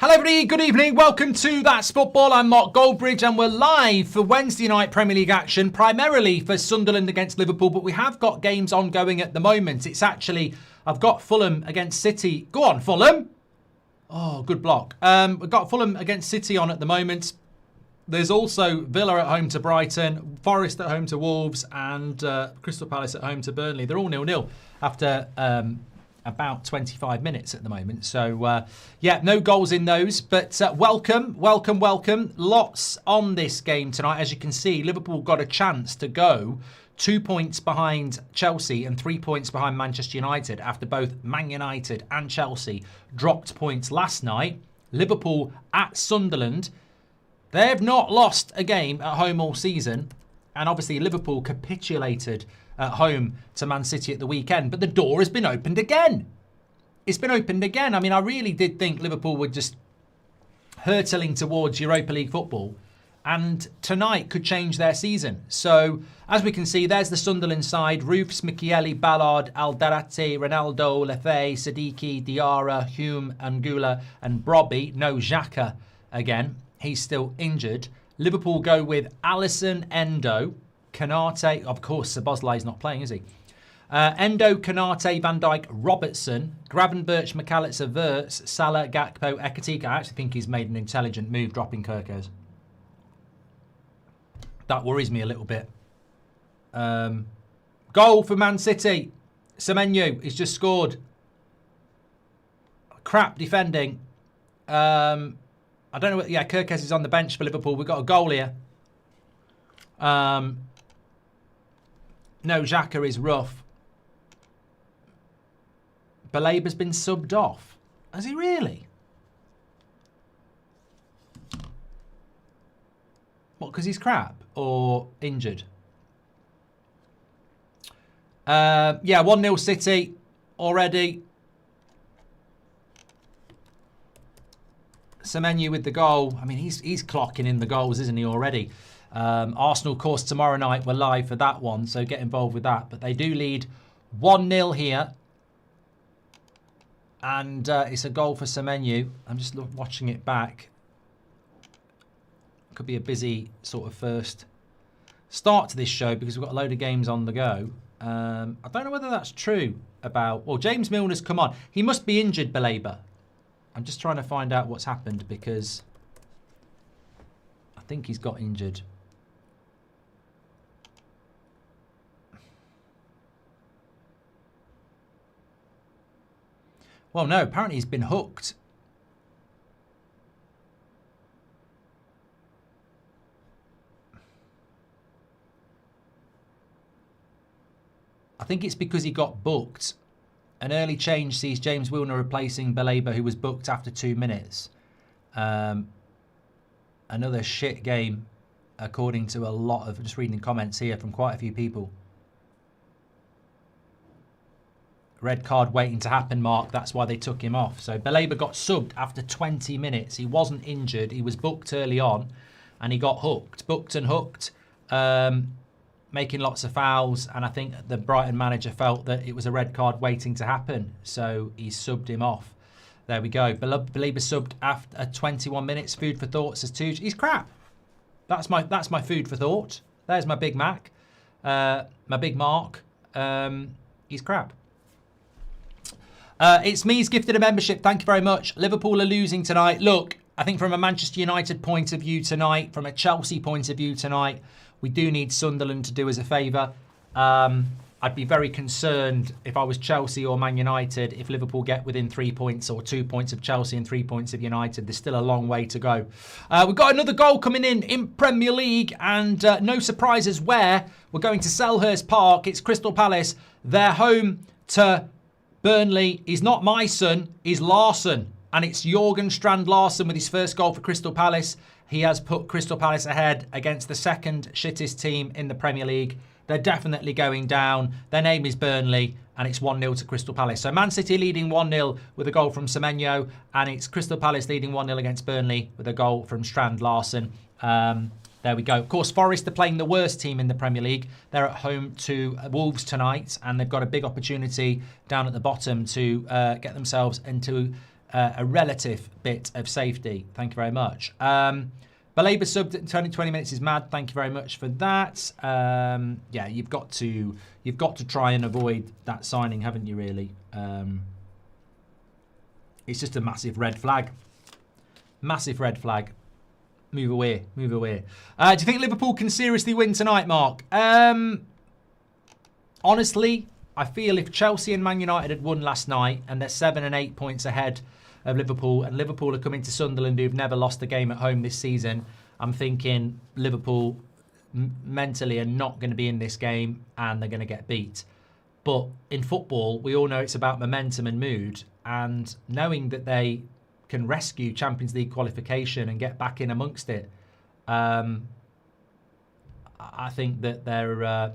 Hello everybody, good evening, welcome to That's Football. I'm Mark Goldbridge and we're live for Wednesday night Premier League action, primarily for Sunderland against Liverpool, but we have got games ongoing at the moment. It's actually, I've got Fulham against City. Go on, Fulham. Oh, good block. We've got Fulham against City on at the moment. There's also Villa at home to Brighton, Forest at home to Wolves, and Crystal Palace at home to Burnley. They're all 0-0 after about 25 minutes at the moment. So, yeah, no goals in those. But welcome. Lots on this game tonight. As you can see, Liverpool got a chance to go 2 points behind Chelsea and 3 points behind Manchester United after both Man United and Chelsea dropped points last night. Liverpool at Sunderland. They've not lost a game at home all season. And obviously Liverpool capitulated at home to Man City at the weekend. But the door has been opened again. It's been opened again. I mean, I really did think Liverpool were just hurtling towards Europa League football. And tonight could change their season. So, as we can see, there's the Sunderland side. Roofs, Michele, Ballard, Alderete, Ronaldo, Lefay, Siddiqui, Diarra, Hume, Angula and Brobby. No Xhaka again. He's still injured. Liverpool go with Alisson, Endo, Konate. Of course, Szoboszlai's not playing, is he? Endo, Konate, Van Dijk, Robertson, Gravenberch, McAllister, Wirtz, Salah, Gakpo, Ekitike. I actually think he's made an intelligent move dropping Kirkos. That worries me a little bit. Goal for Man City. Semenyo has just scored. Crap defending. I don't know what... Yeah, Kirkes is on the bench for Liverpool. We've got a goal here. No, Xhaka is rough. Balaba's been subbed off. Has he really? What, because he's crap or injured? Yeah, 1-0 City already. Semenyo with the goal. I mean, he's clocking in the goals, isn't he, already? Arsenal, of course, tomorrow night. We're live for that one, so get involved with that. But they do lead 1-0 here. And it's a goal for Semenyo. I'm just watching it back. Could be a busy sort of first start to this show because we've got a load of games on the go. I don't know whether that's true about... Well, James Milner's come on. He must be injured, Balaba. I'm just trying to find out what's happened because I think he's got injured. Well, no, apparently he's been hooked. I think it's because he got booked. An early change sees James Milner replacing Balaba, who was booked after 2 minutes. Another shit game, according to a lot of... Just reading comments here from quite a few people. Red card waiting to happen, Mark. That's why they took him off. So Balaba got subbed after 20 minutes. He wasn't injured. He was booked early on, and he got hooked. Booked and hooked. Making lots of fouls, and I think the Brighton manager felt that it was a red card waiting to happen, so he subbed him off. There we go. Balaba subbed after 21 minutes. Food for thought says Tuj. He's crap. That's my food for thought. There's my Big Mac, my Big Mark. He's crap. It's me's gifted a membership. Thank you very much. Liverpool are losing tonight. Look, I think from a Manchester United point of view tonight, from a Chelsea point of view tonight, we do need Sunderland to do us a favour. I'd be very concerned if I was Chelsea or Man United if Liverpool get within 3 points or 2 points of Chelsea and 3 points of United. There's still a long way to go. We've got another goal coming in Premier League, and no surprises where. We're going to Selhurst Park. It's Crystal Palace. They're home to Burnley. He's not my son, he's Larson. And it's Jorgen Strand Larsen with his first goal for Crystal Palace. He has put Crystal Palace ahead against the second shittest team in the Premier League. They're definitely going down. Their name is Burnley, and it's 1-0 to Crystal Palace. So Man City leading 1-0 with a goal from Semenyo, and it's Crystal Palace leading 1-0 against Burnley with a goal from Strand Larsen. There we go. Of course, Forest are playing the worst team in the Premier League. They're at home to Wolves tonight, and they've got a big opportunity down at the bottom to get themselves into a relative bit of safety. Thank you very much. Belabor sub 20 minutes is mad. Thank you very much for that. Yeah, you've got to try and avoid that signing, haven't you? Really, it's just a massive red flag. Massive red flag. Move away. Move away. Do you think Liverpool can seriously win tonight, Mark? Honestly, I feel if Chelsea and Man United had won last night and they're 7 and 8 points ahead of Liverpool, and Liverpool are coming to Sunderland who've never lost a game at home this season, I'm thinking Liverpool mentally are not going to be in this game and they're going to get beat. But in football, we all know it's about momentum and mood, and knowing that they can rescue Champions League qualification and get back in amongst it, I think that they're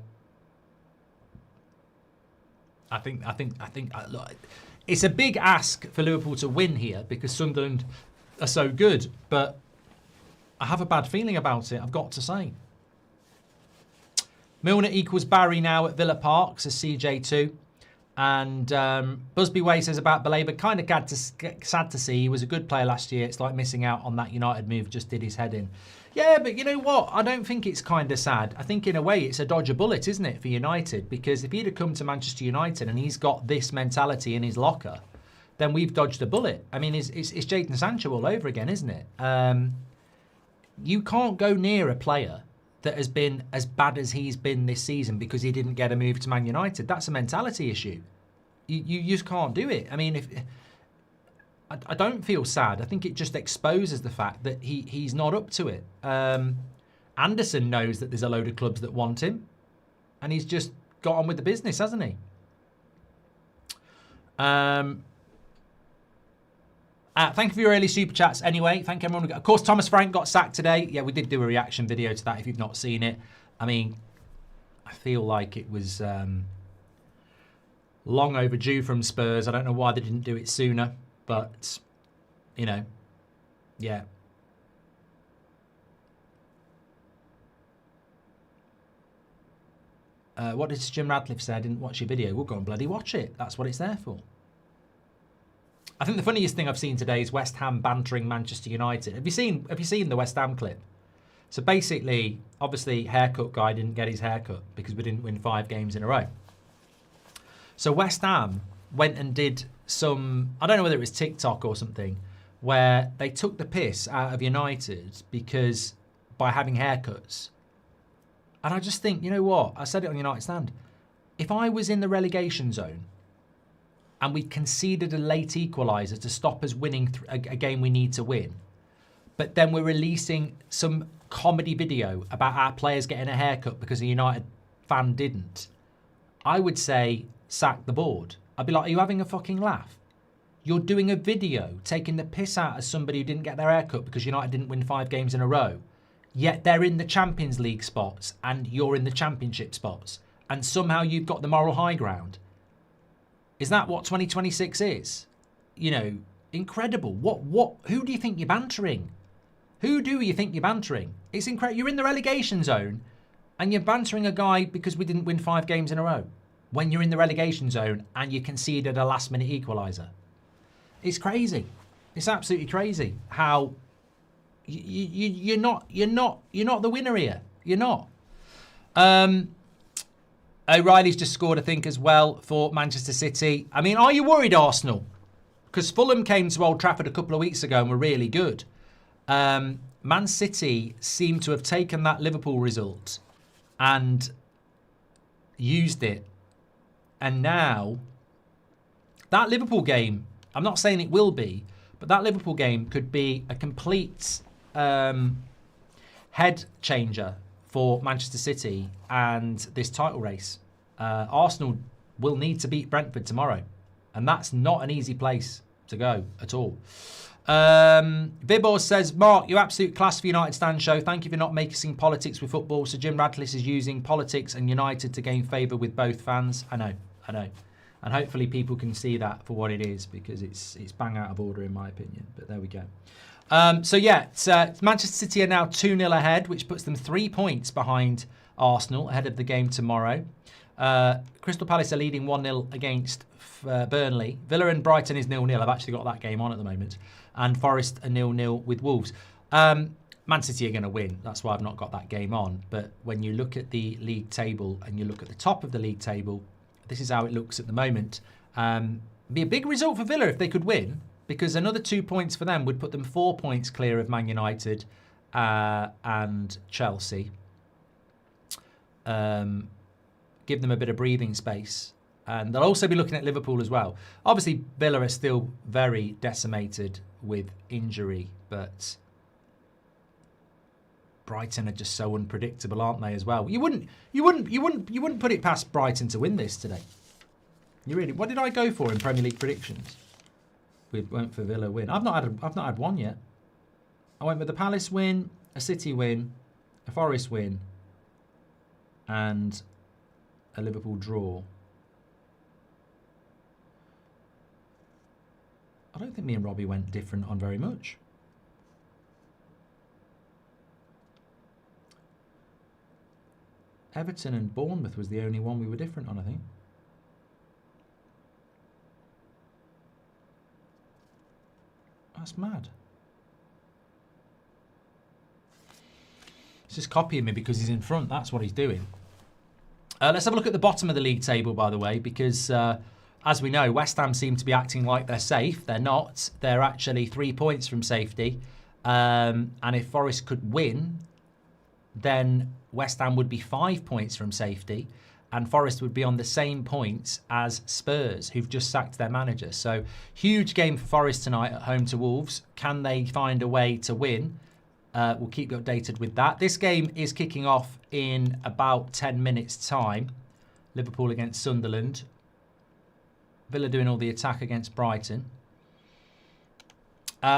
look, it's a big ask for Liverpool to win here because Sunderland are so good, but I have a bad feeling about it, I've got to say. Milner equals Barry now at Villa Park, says CJ2. And Busby Way says about Belabor, kind of sad to see. He was a good player last year. It's like missing out on that United move, just did his head in. Yeah, but you know what? I don't think it's kind of sad. I think in a way it's a dodge a bullet, isn't it, for United? Because if he'd have come to Manchester United and he's got this mentality in his locker, then we've dodged a bullet. I mean, it's Jadon Sancho all over again, isn't it? You can't go near a player that has been as bad as he's been this season because he didn't get a move to Man United. That's a mentality issue. You just can't do it. I mean, I don't feel sad. I think it just exposes the fact that he's not up to it. Anderson knows that there's a load of clubs that want him, and he's just got on with the business, hasn't he? Thank you for your early super chats anyway. Thank everyone. Of course, Thomas Frank got sacked today. Yeah, we did do a reaction video to that if you've not seen it. I mean, I feel like it was long overdue from Spurs. I don't know why they didn't do it sooner, but, you know, yeah. What did Jim Radcliffe say? I didn't watch your video. We'll go and bloody watch it. That's what it's there for. I think the funniest thing I've seen today is West Ham bantering Manchester United. Have you seen the West Ham clip? So basically, obviously, haircut guy didn't get his haircut because we didn't win 5 games in a row. So West Ham went and did some, I don't know whether it was TikTok or something, where they took the piss out of United because by having haircuts. And I just think, you know what? I said it on United Stand. If I was in the relegation zone and we conceded a late equaliser to stop us winning a game we need to win, but then we're releasing some comedy video about our players getting a haircut because a United fan didn't, I would say sack the board. I'd be like, are you having a fucking laugh? You're doing a video taking the piss out of somebody who didn't get their haircut because United didn't win 5 games in a row, yet they're in the Champions League spots and you're in the Championship spots, and somehow you've got the moral high ground. Is that what 2026 is? You know, incredible. Who do you think you're bantering? Who do you think you're bantering? It's incredible. You're in the relegation zone and you're bantering a guy because we didn't win 5 games in a row when you're in the relegation zone and you conceded a last-minute equaliser. It's crazy. It's absolutely crazy how you're not the winner here. You're not. O'Reilly's just scored, I think, as well for Manchester City. I mean, are you worried, Arsenal? Because Fulham came to Old Trafford a couple of weeks ago and were really good. Man City seem to have taken that Liverpool result and used it. And now, that Liverpool game, I'm not saying it will be, but that Liverpool game could be a complete head changer for Manchester City and this title race. Arsenal will need to beat Brentford tomorrow, and that's not an easy place to go at all. Vibor says, Mark, you absolute class for United Stand Show. Thank you for not making politics with football. So Jim Radcliffe is using politics and United to gain favour with both fans. I know. And hopefully people can see that for what it is, because it's bang out of order in my opinion. But there we go. Manchester City are now 2-0 ahead, which puts them 3 points behind Arsenal ahead of the game tomorrow. Crystal Palace are leading 1-0 against Burnley. Villa and Brighton is 0-0. I've actually got that game on at the moment. And Forest are 0-0 with Wolves. Man City are going to win. That's why I've not got that game on. But when you look at the league table and you look at the top of the league table, this is how it looks at the moment. Be a big result for Villa if they could win, because another 2 points for them would put them 4 points clear of Man United and Chelsea. Give them a bit of breathing space. And they'll also be looking at Liverpool as well. Obviously, Villa are still very decimated with injury, but Brighton are just so unpredictable, aren't they? As well. You wouldn't put it past Brighton to win this today. You really? What did I go for in Premier League predictions? We went for Villa win. I've not had one yet. I went with a Palace win, a City win, a Forest win, and a Liverpool draw. I don't think me and Robbie went different on very much. Everton and Bournemouth was the only one we were different on, I think. That's mad. He's just copying me because he's in front. That's what he's doing. Let's have a look at the bottom of the league table, by the way, because as we know, West Ham seem to be acting like they're safe. They're not. They're actually 3 points from safety. And if Forest could win, then West Ham would be 5 points from safety. And Forest would be on the same points as Spurs, who've just sacked their manager. So, huge game for Forest tonight at home to Wolves. Can they find a way to win? We'll keep you updated with that. This game is kicking off in about 10 minutes' time. Liverpool against Sunderland. Villa doing all the attack against Brighton.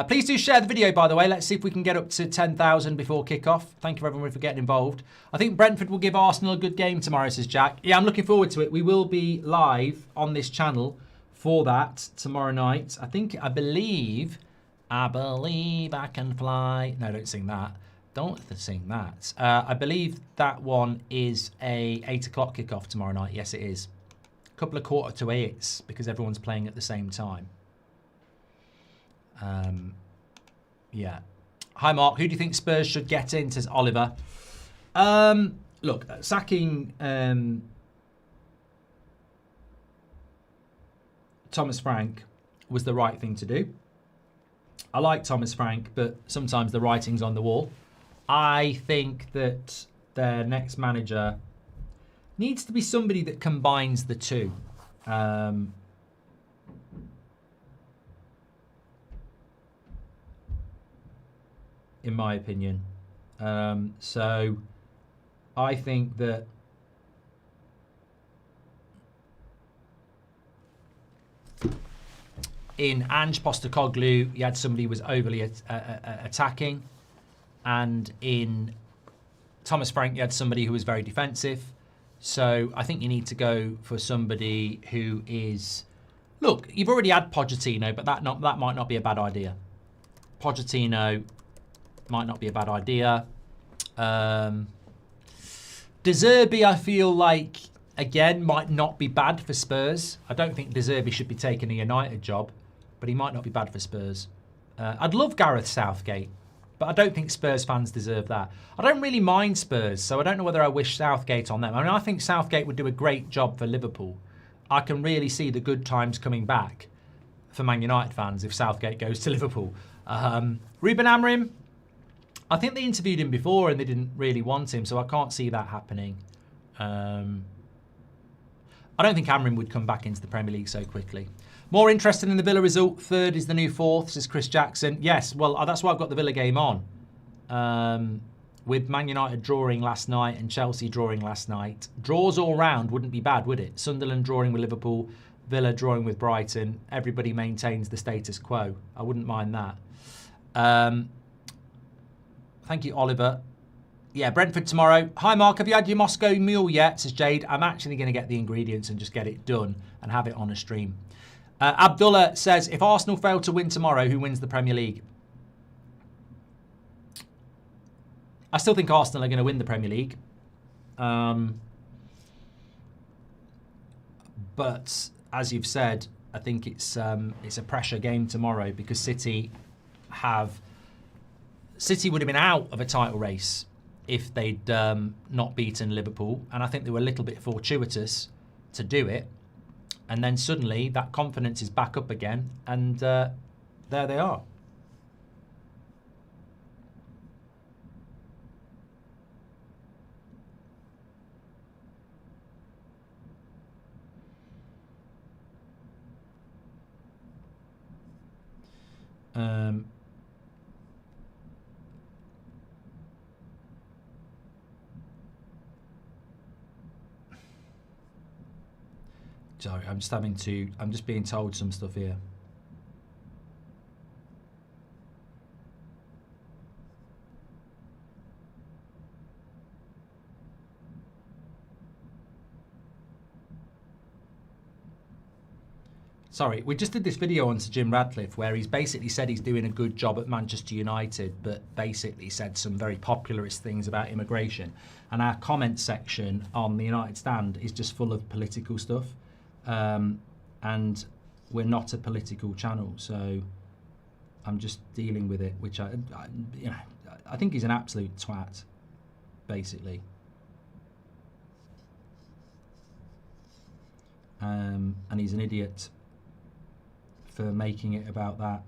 Please do share the video, by the way. Let's see if we can get up to 10,000 before kickoff. Thank you for everyone for getting involved. I think Brentford will give Arsenal a good game tomorrow, says Jack. Yeah, I'm looking forward to it. We will be live on this channel for that tomorrow night. I believe I can fly. No, don't sing that. Don't sing that. I believe that one is a 8 o'clock kickoff tomorrow night. Yes, it is. A couple of 7:45 because everyone's playing at the same time. Yeah. Hi, Mark. Who do you think Spurs should get in, says Oliver. Look, sacking Thomas Frank was the right thing to do. I like Thomas Frank, but sometimes the writing's on the wall. I think that their next manager needs to be somebody that combines the two. In my opinion. So I think that in Ange Postecoglou, you had somebody who was overly attacking. And in Thomas Frank, you had somebody who was very defensive. So I think you need to go for somebody who is... Look, you've already had Pochettino, but that might not be a bad idea. Pochettino might not be a bad idea. De Zerbi, I feel like, again, might not be bad for Spurs. I don't think De Zerbi should be taking a United job, but he might not be bad for Spurs. I'd love Gareth Southgate, but I don't think Spurs fans deserve that. I don't really mind Spurs, so I don't know whether I wish Southgate on them. I mean, I think Southgate would do a great job for Liverpool. I can really see the good times coming back for Man United fans if Southgate goes to Liverpool. Ruben Amorim, I think they interviewed him before and they didn't really want him, so I can't see that happening. I don't think Amorim would come back into the Premier League so quickly. More interested in the Villa result. Third is the new fourth, says Chris Jackson. Yes, well, that's why I've got the Villa game on. With Man United drawing last night and Chelsea drawing last night. Draws all round wouldn't be bad, would it? Sunderland drawing with Liverpool, Villa drawing with Brighton. Everybody maintains the status quo. I wouldn't mind that. Thank you, Oliver. Yeah, Brentford tomorrow. Hi, Mark. Have you had your Moscow Mule yet? Says Jade. I'm actually going to get the ingredients and just get it done and have it on a stream. Abdullah says, if Arsenal fail to win tomorrow, who wins the Premier League? I still think Arsenal are going to win the Premier League. But as you've said, I think it's a pressure game tomorrow because City would have been out of a title race if they'd not beaten Liverpool, and I think they were a little bit fortuitous to do it. And then suddenly that confidence is back up again, and there they are. Sorry, I'm just being told some stuff here. Sorry, we just did this video on Sir Jim Radcliffe where he's basically said he's doing a good job at Manchester United, but basically said some very popularist things about immigration. And our comment section on the United Stand is just full of political stuff. And we're not a political channel, so I'm just dealing with it, which I think he's an absolute twat, basically. And he's an idiot for making it about that.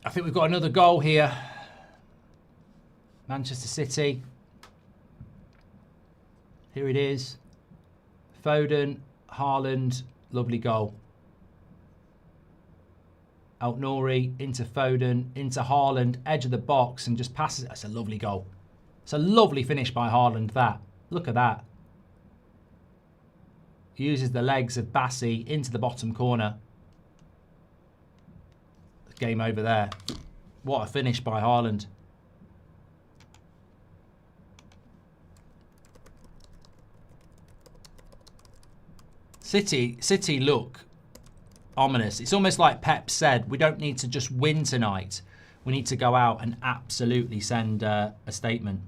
I think we've got another goal here. Manchester City. Here it is. Foden, Haaland, lovely goal. Out Nouri, into Foden, into Haaland, edge of the box, and just passes. That's a lovely goal. It's a lovely finish by Haaland, that. Look at that. Uses the legs of Bassi into the bottom corner. Game over there. What a finish by Haaland. City look ominous. It's almost like Pep said, we don't need to just win tonight. We need to go out and absolutely send a statement.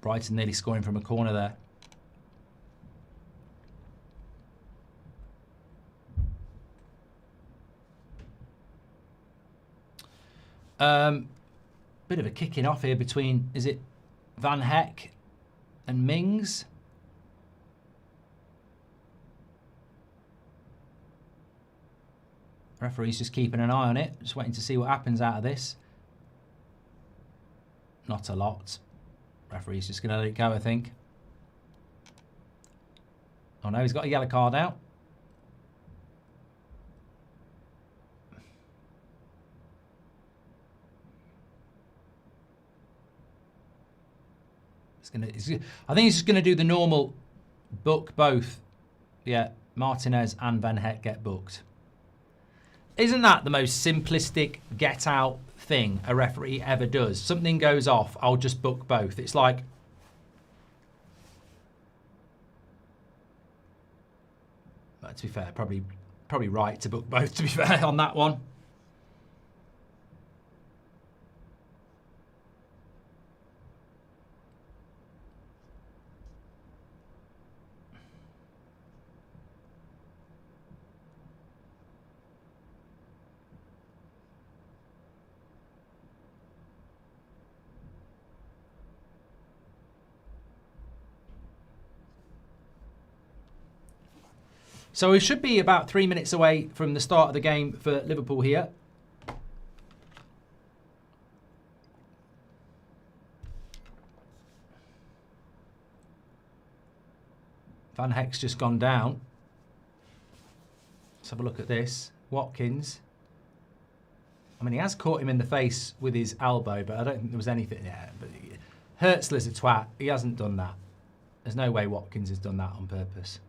Brighton nearly scoring from a corner there. Bit of a kicking off here between, is it Van Heck and Mings? Referee's just keeping an eye on it, just waiting to see what happens out of this. Not a lot. Referee's just going to let it go, I think. Oh no, he's got a yellow card out. I think he's just going to do the normal book both. Yeah, Martinez and Van Heck get booked. Isn't that the most simplistic get out thing a referee ever does? Something goes off, I'll just book both. It's like, but to be fair, probably right to book both, to be fair, on that one. So we should be about 3 minutes away from the start of the game for Liverpool here. Van Heck's just gone down. Let's have a look at this. Watkins. I mean, he has caught him in the face with his elbow, but I don't think there was anything there. But Hurtzler's a twat. He hasn't done that. There's no way Watkins has done that on purpose.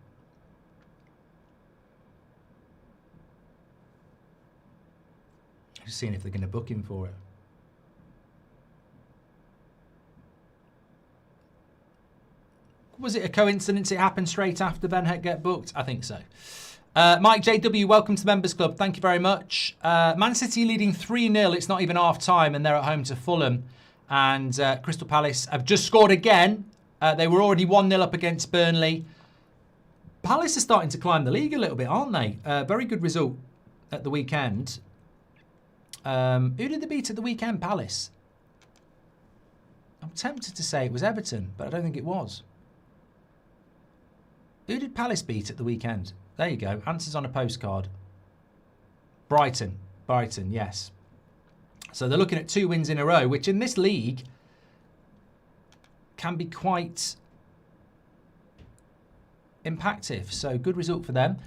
Just seeing if they're going to book him for it. Was it a coincidence it happened straight after Ben Heck get booked? I think so. Mike JW, welcome to the Members Club. Thank you very much. Man City leading 3-0. It's not even half time and they're at home to Fulham. And Crystal Palace have just scored again. They were already 1-0 up against Burnley. Palace are starting to climb the league a little bit, aren't they? Very good result at the weekend. Who did they beat at the weekend? Palace. I'm tempted to say it was Everton, but I don't think it was. Who did Palace beat at the weekend? There you go. Answers on a postcard. Brighton. Brighton, yes. So they're looking at 2 wins in a row, which in this league can be quite impactful. So good result for them.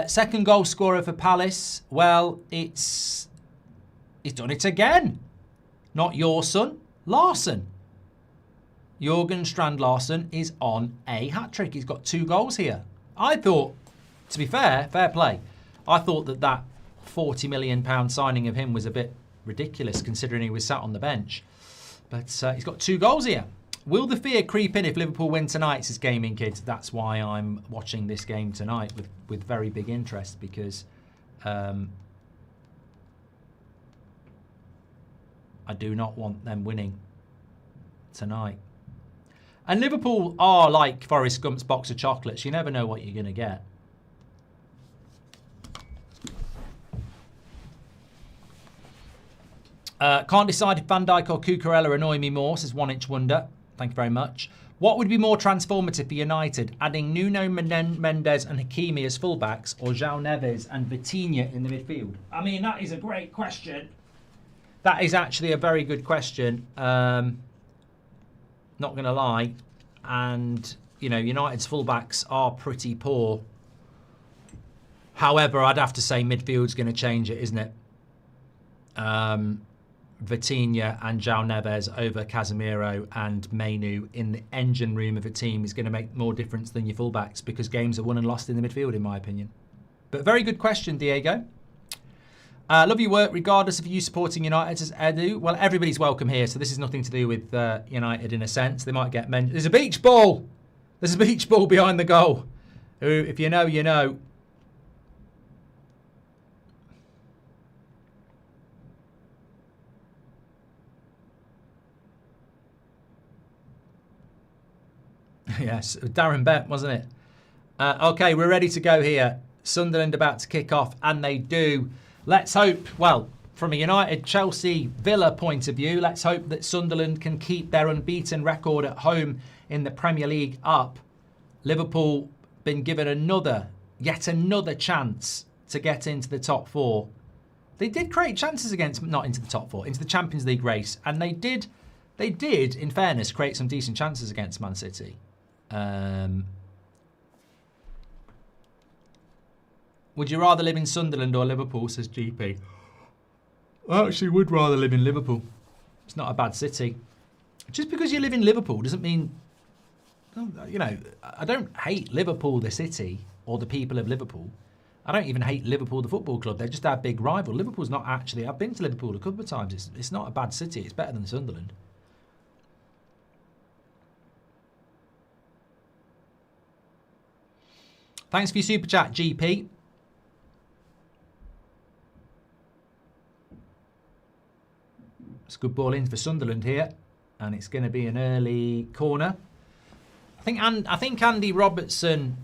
Second goal scorer for Palace. Well, he's done it again. Not your son, Larsson. Jurgen Strand Larsson is on a hat-trick. He's got 2 goals here. I thought, to be fair play, I thought that £40 million signing of him was a bit ridiculous considering he was sat on the bench. But he's got 2 goals here. Will the fear creep in if Liverpool win tonight? Says Gaming Kids. That's why I'm watching this game tonight with very big interest, because I do not want them winning tonight. And Liverpool are like Forrest Gump's box of chocolates. You never know what you're going to get. Can't decide if Van Dijk or Cucurella annoy me more, says 1 Inch Wonder. Thank you very much. What would be more transformative for United? Adding Nuno Mendes and Hakimi as fullbacks, or João Neves and Vitinha in the midfield? I mean, that is a great question. That is actually a very good question. Not going to lie. And, you know, United's fullbacks are pretty poor. However, I'd have to say midfield's going to change it, isn't it? Vitinha and João Neves over Casemiro and Mainu in the engine room of a team is going to make more difference than your fullbacks, because games are won and lost in the midfield, in my opinion. But very good question, Diego. Love your work, regardless of you supporting United, as Edu. Well, everybody's welcome here, so this is nothing to do with United in a sense. They might get mentioned. There's a beach ball. There's a beach ball behind the goal. If you know, you know. Yes, Darren Bent, wasn't it? Okay, we're ready to go here. Sunderland about to kick off, and they do. Let's hope, well, from a United, Chelsea, Villa point of view, let's hope that Sunderland can keep their unbeaten record at home in the Premier League up. Liverpool been given yet another chance to get into the top 4. They did create chances against, not into the top 4, into the Champions League race, and they did, in fairness, create some decent chances against Man City. Would you rather live in Sunderland or Liverpool, says GP? I actually would rather live in Liverpool. It's not a bad city. Just because you live in Liverpool doesn't mean, you know, I don't hate Liverpool, the city, or the people of Liverpool. I don't even hate Liverpool, the football club. They're just our big rival. Liverpool's not actually, I've been to Liverpool a couple of times. It's not a bad city. It's better than Sunderland. Thanks for your super chat, GP. It's a good ball in for Sunderland here, and it's going to be an early corner. I think Andy Robertson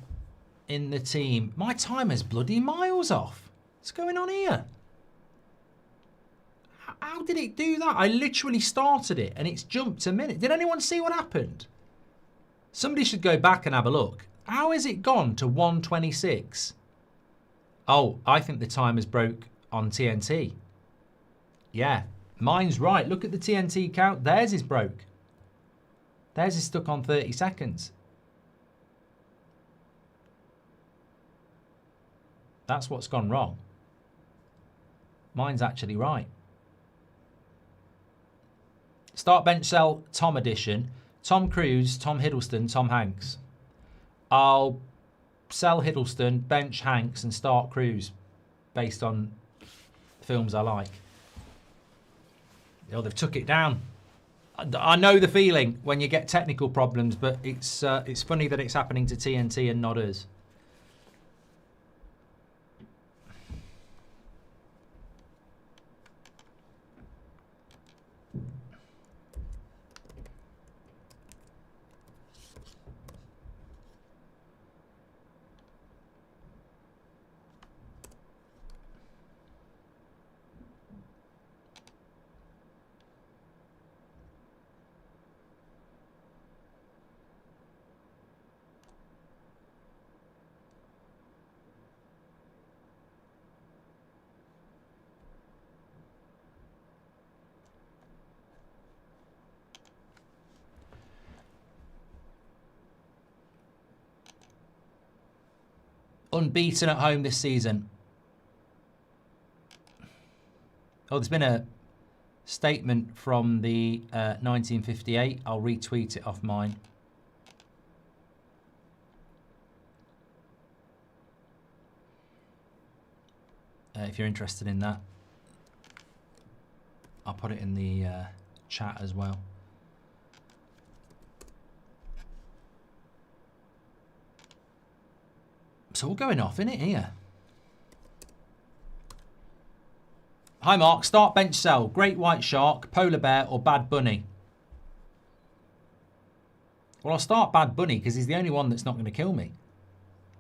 in the team. My timer's bloody miles off. What's going on here? How did it do that? I literally started it, and it's jumped a minute. Did anyone see what happened? Somebody should go back and have a look. How has it gone to 1:26? Oh, I think the timer's broke on TNT. Yeah, mine's right. Look at the TNT count. Theirs is broke. Theirs is stuck on 30 seconds. That's what's gone wrong. Mine's actually right. Start bench sell Tom edition. Tom Cruise, Tom Hiddleston, Tom Hanks. I'll sell Hiddleston, bench Hanks, and start Cruz based on films I like. Oh, they've took it down. I know the feeling when you get technical problems, but it's funny that it's happening to TNT and not us. Unbeaten at home this season. Oh, there's been a statement from the 1958. I'll retweet it off mine. If you're interested in that, I'll put it in the chat as well. It's all going off, isn't it, here? Hi, Mark. Start, bench, sell. Great white shark, polar bear, or bad bunny? Well, I'll start bad bunny because he's the only one that's not going to kill me.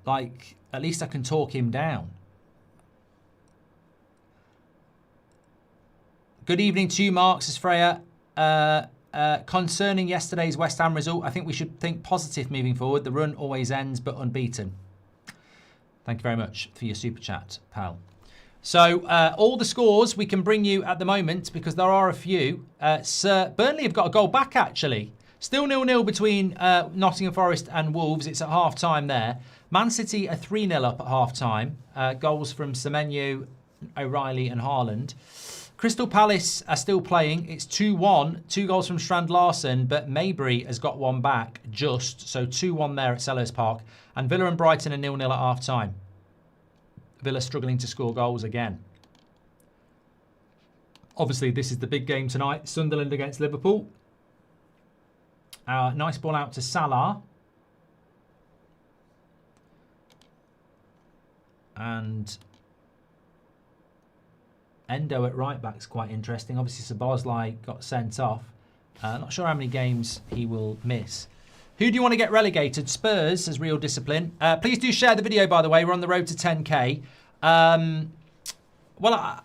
Like, at least I can talk him down. Good evening to you, Mark, says Freya. Concerning yesterday's West Ham result, I think we should think positive moving forward. The run always ends, but unbeaten. Thank you very much for your super chat, pal. So all the scores we can bring you at the moment because there are a few. Burnley have got a goal back, actually. Still 0-0 between Nottingham Forest and Wolves. It's at half-time there. Man City are 3-0 up at half-time. Goals from Semenyo, O'Reilly and Haaland. Crystal Palace are still playing. It's 2-1. 2 goals from Strand Larsen, but Maybury has got one back just. So 2-1 there at Selhurst Park. And Villa and Brighton are 0-0 at half-time. Villa struggling to score goals again. Obviously, this is the big game tonight. Sunderland against Liverpool. Nice ball out to Salah. And Endo at right back is quite interesting. Obviously, Szoboszlai got sent off. Not sure how many games he will miss. Who do you want to get relegated? Spurs as Real Discipline. Please do share the video, by the way. We're on the road to 10k. Well,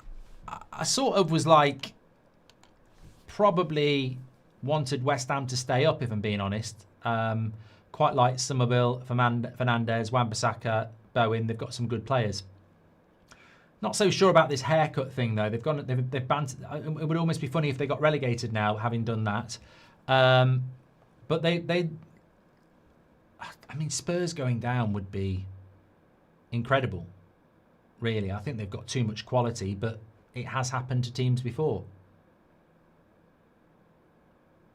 I sort of was like, probably wanted West Ham to stay up, if I'm being honest. Quite like Somerville, Fernandez, Wan-Bissaka, Bowen. They've got some good players. Not so sure about this haircut thing, though. They've banned. It would almost be funny if they got relegated now, having done that. But I mean, Spurs going down would be incredible, really. I think they've got too much quality, but it has happened to teams before.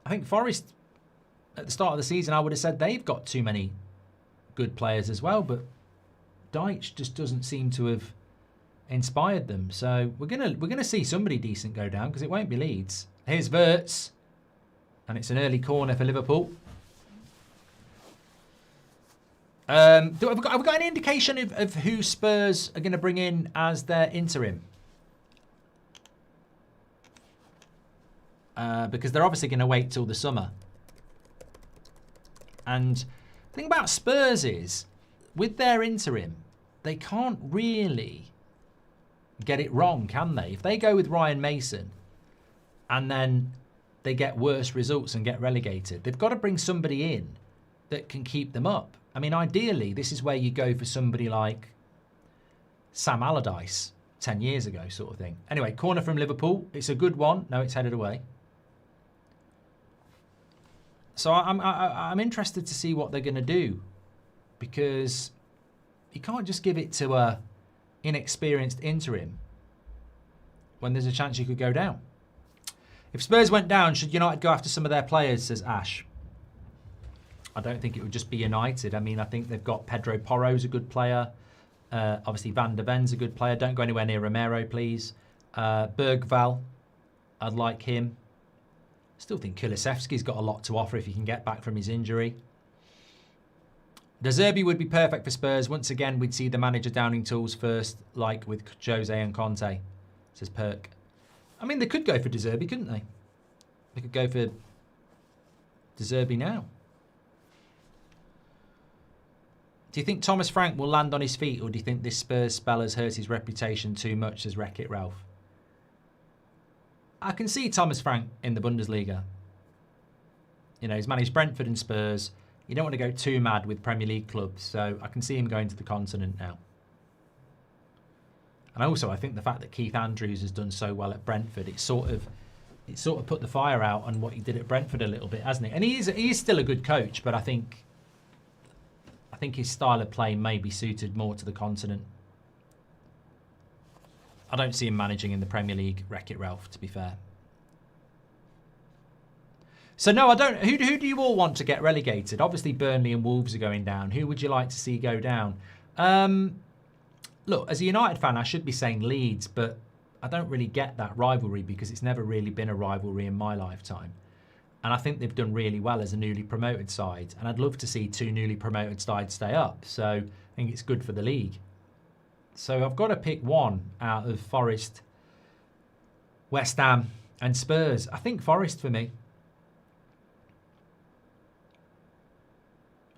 I think Forest, at the start of the season, I would have said they've got too many good players as well, but Deitch just doesn't seem to have inspired them. So we're gonna see somebody decent go down because it won't be Leeds. Here's Wirtz, and it's an early corner for Liverpool. Have we got any indication of who Spurs are going to bring in as their interim? Because they're obviously going to wait till the summer. And the thing about Spurs is, with their interim, they can't really get it wrong, can they? If they go with Ryan Mason and then they get worse results and get relegated, they've got to bring somebody in that can keep them up. I mean, ideally, this is where you go for somebody like Sam Allardyce 10 years ago, sort of thing. Anyway, corner from Liverpool. It's a good one. No, it's headed away. So I'm interested to see what they're going to do, because you can't just give it to a inexperienced interim when there's a chance you could go down. If Spurs went down, should United go after some of their players, says Ash. I don't think it would just be United. I mean, I think they've got Pedro Porro's a good player. Obviously, Van der Ven's a good player. Don't go anywhere near Romero, please. Bergvall, I'd like him. Still think Kulusevski's got a lot to offer if he can get back from his injury. De Zerbi would be perfect for Spurs. Once again, we'd see the manager downing tools first, like with Jose and Conte, says Perk. I mean, they could go for De Zerbi, couldn't they? They could go for De Zerbi now. Do you think Thomas Frank will land on his feet, or do you think this Spurs spell has hurt his reputation too much, says Wreck-It Ralph? I can see Thomas Frank in the Bundesliga. You know, he's managed Brentford and Spurs. You don't want to go too mad with Premier League clubs, so I can see him going to the continent now. And also, I think the fact that Keith Andrews has done so well at Brentford, it sort of put the fire out on what he did at Brentford a little bit, hasn't it? And he is still a good coach, but I think his style of play may be suited more to the continent. I don't see him managing in the Premier League, Wreck-It Ralph, to be fair. So no, I don't. Who do you all want to get relegated? Obviously, Burnley and Wolves are going down. Who would you like to see go down? Look, as a United fan, I should be saying Leeds, but I don't really get that rivalry because it's never really been a rivalry in my lifetime. And I think they've done really well as a newly promoted side. And I'd love to see two newly promoted sides stay up. So I think it's good for the league. So I've got to pick one out of Forest, West Ham and Spurs. I think Forest for me.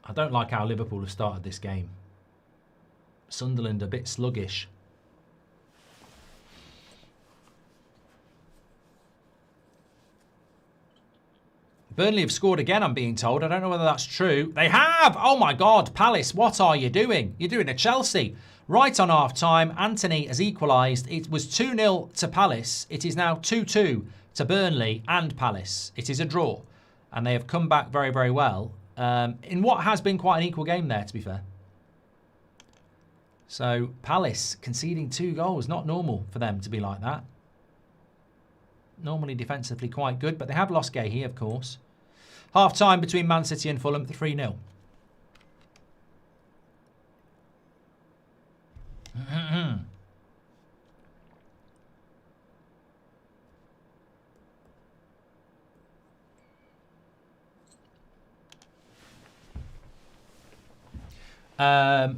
I don't like how Liverpool have started this game. Sunderland a bit sluggish. Burnley have scored again, I'm being told. I don't know whether that's true. They have! Oh my God, Palace, what are you doing? You're doing a Chelsea. Right on half-time, Anthony has equalised. It was 2-0 to Palace. It is now 2-2 to Burnley and Palace. It is a draw. And they have come back very, very well. In what has been quite an equal game there, to be fair. So, Palace conceding 2 goals. Not normal for them to be like that. Normally defensively quite good, but they have lost Gahey, of course. Half-time between Man City and Fulham, 3-0.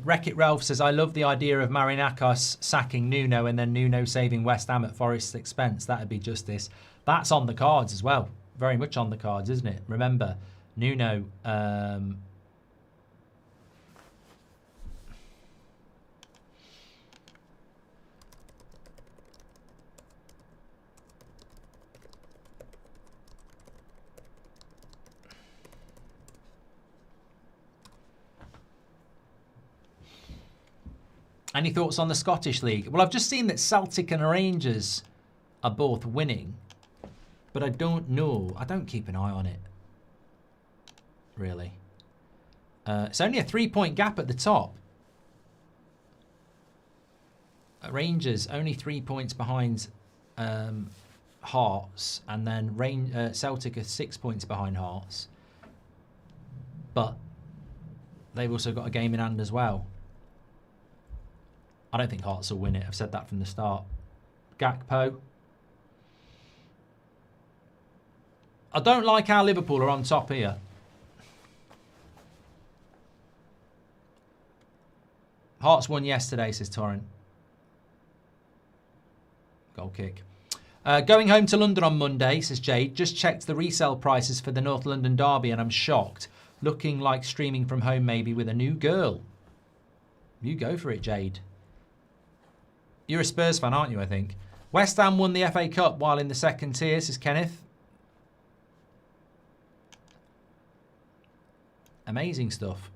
Wreck-It Ralph says, I love the idea of Marinakos sacking Nuno and then Nuno saving West Ham at Forest's expense. That'd be justice. That's on the cards as well. Very much on the cards, isn't it? Remember, Nuno... Any thoughts on the Scottish League? Well, I've just seen that Celtic and Rangers are both winning. But I don't know. I don't keep an eye on it. Really. It's only a 3-point gap at the top. Rangers only 3 points behind Hearts. And then Celtic are 6 points behind Hearts. But they've also got a game in hand as well. I don't think Hearts will win it. I've said that from the start. Gakpo. I don't like how Liverpool are on top here. Hearts won yesterday, says Torrent. Goal kick. Going home to London on Monday, says Jade. Just checked the resale prices for the North London derby and I'm shocked. Looking like streaming from home maybe with a new girl. You go for it, Jade. You're a Spurs fan, aren't you, I think? West Ham won the FA Cup while in the second tier, says Kenneth. Amazing stuff.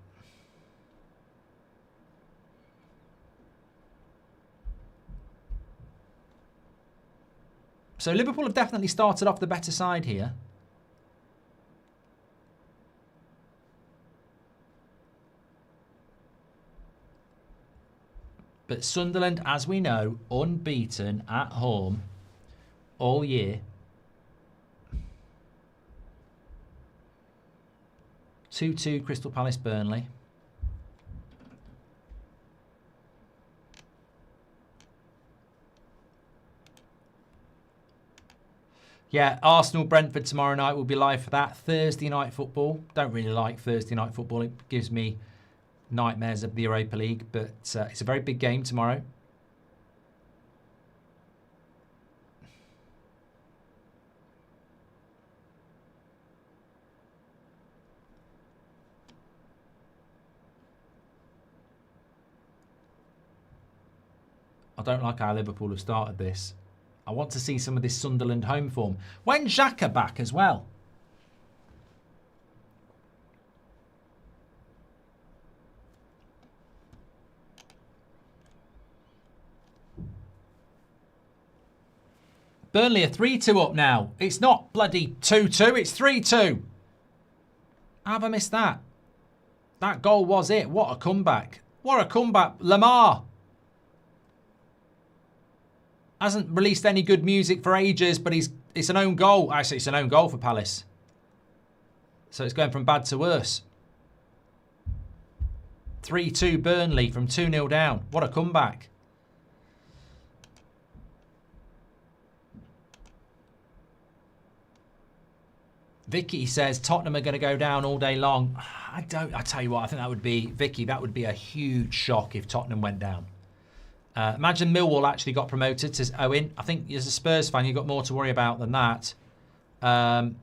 So Liverpool have definitely started off the better side here. But Sunderland, as we know, unbeaten at home all year. 2-2 Crystal Palace Burnley. Yeah, Arsenal Brentford tomorrow night. Will be live for that. Thursday night football. Don't really like Thursday night football. It gives me nightmares of the Europa League, but it's a very big game tomorrow. I don't like how Liverpool have started this. I want to see some of this Sunderland home form. When Xhaka back as well? Burnley are 3-2 up now. It's not bloody 2-2, it's 3-2. How have I missed that? That goal was it. What a comeback. What a comeback. Lamar hasn't released any good music for ages, but it's an own goal. Actually, it's an own goal for Palace. So it's going from bad to worse. 3-2 Burnley from 2-0 down. What a comeback. Vicky says Tottenham are going to go down all day long. I tell you what, I think that would be, Vicky, that would be a huge shock if Tottenham went down. Imagine Millwall actually got promoted, says Owen. I think as a Spurs fan, you've got more to worry about than that. But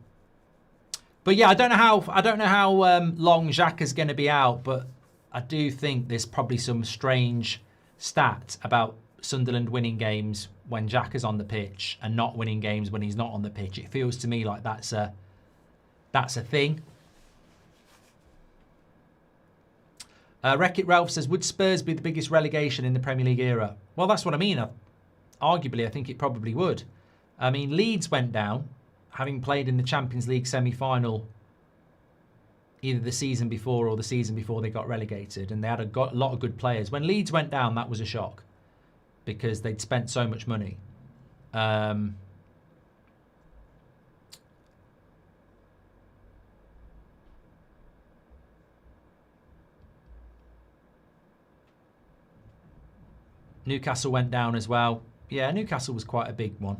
yeah, I don't know how long Xhaka's going to be out, but I do think there's probably some strange stat about Sunderland winning games when Xhaka's on the pitch and not winning games when he's not on the pitch. It feels to me like that's a thing. Wreck-It Ralph says, would Spurs be the biggest relegation in the Premier League era? Well, that's what I mean. Arguably, I think it probably would. I mean, Leeds went down, having played in the Champions League semi-final either the season before or the season before they got relegated, and they had a lot of good players. When Leeds went down, that was a shock because they'd spent so much money. Newcastle went down as well. Yeah, Newcastle was quite a big one.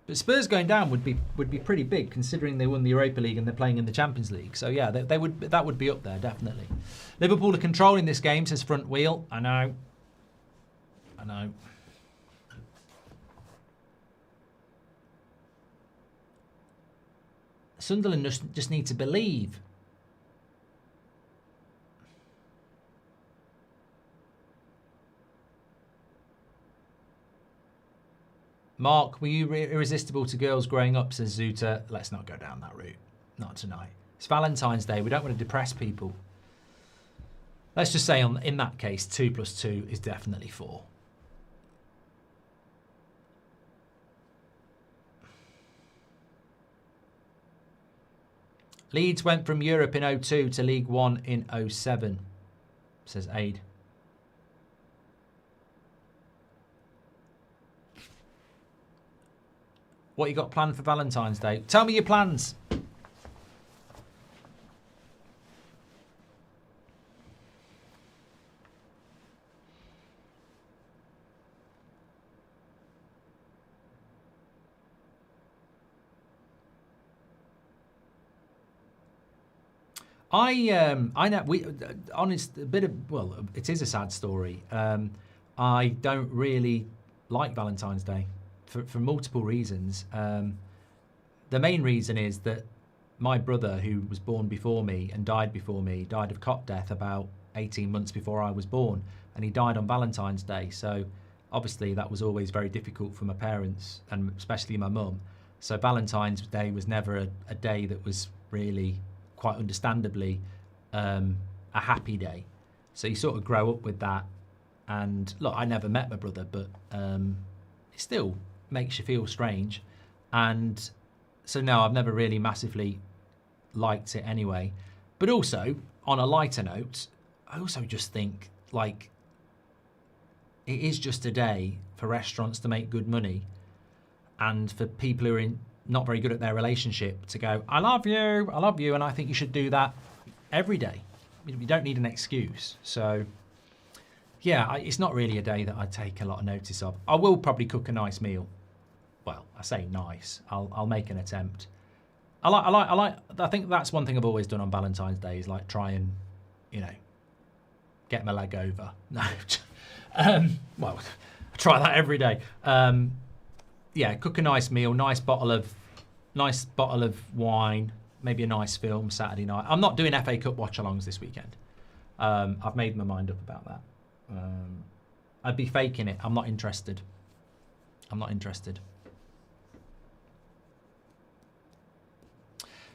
But Spurs going down would be pretty big, considering they won the Europa League and they're playing in the Champions League. So yeah, that would be up there definitely. Liverpool are controlling this game, says Front Wheel. I know. Sunderland just need to believe. Mark, were you irresistible to girls growing up, says Zuta. Let's not go down that route. Not tonight. It's Valentine's Day. We don't want to depress people. Let's just say in that case, 2 + 2 is definitely 4. Leeds went from Europe in 02 to League One in 07, says Aid. What you got planned for Valentine's Day? Tell me your plans. I know honest a bit of, well, it is a sad story. I don't really like Valentine's Day. For multiple reasons. The main reason is that my brother, who was born before me and died before me, died of cot death about 18 months before I was born, and he died on Valentine's Day. So obviously that was always very difficult for my parents, and especially my mum. So Valentine's Day was never a day that was really, quite understandably, a happy day. So you sort of grow up with that. And look, I never met my brother, but it still makes you feel strange. And so no, I've never really massively liked it anyway. But also, on a lighter note, I also just think, like, it is just a day for restaurants to make good money and for people who are not very good at their relationship to go, I love you, and I think you should do that every day. You don't need an excuse. So, yeah, it's not really a day that I take a lot of notice of. I will probably cook a nice meal. Well, I say nice. I'll make an attempt. I think that's one thing I've always done on Valentine's Day is like try and, get my leg over. No, well, I try that every day. Yeah, cook a nice meal, nice bottle of wine, maybe a nice film Saturday night. I'm not doing FA Cup watch-alongs this weekend. I've made my mind up about that. I'd be faking it. I'm not interested.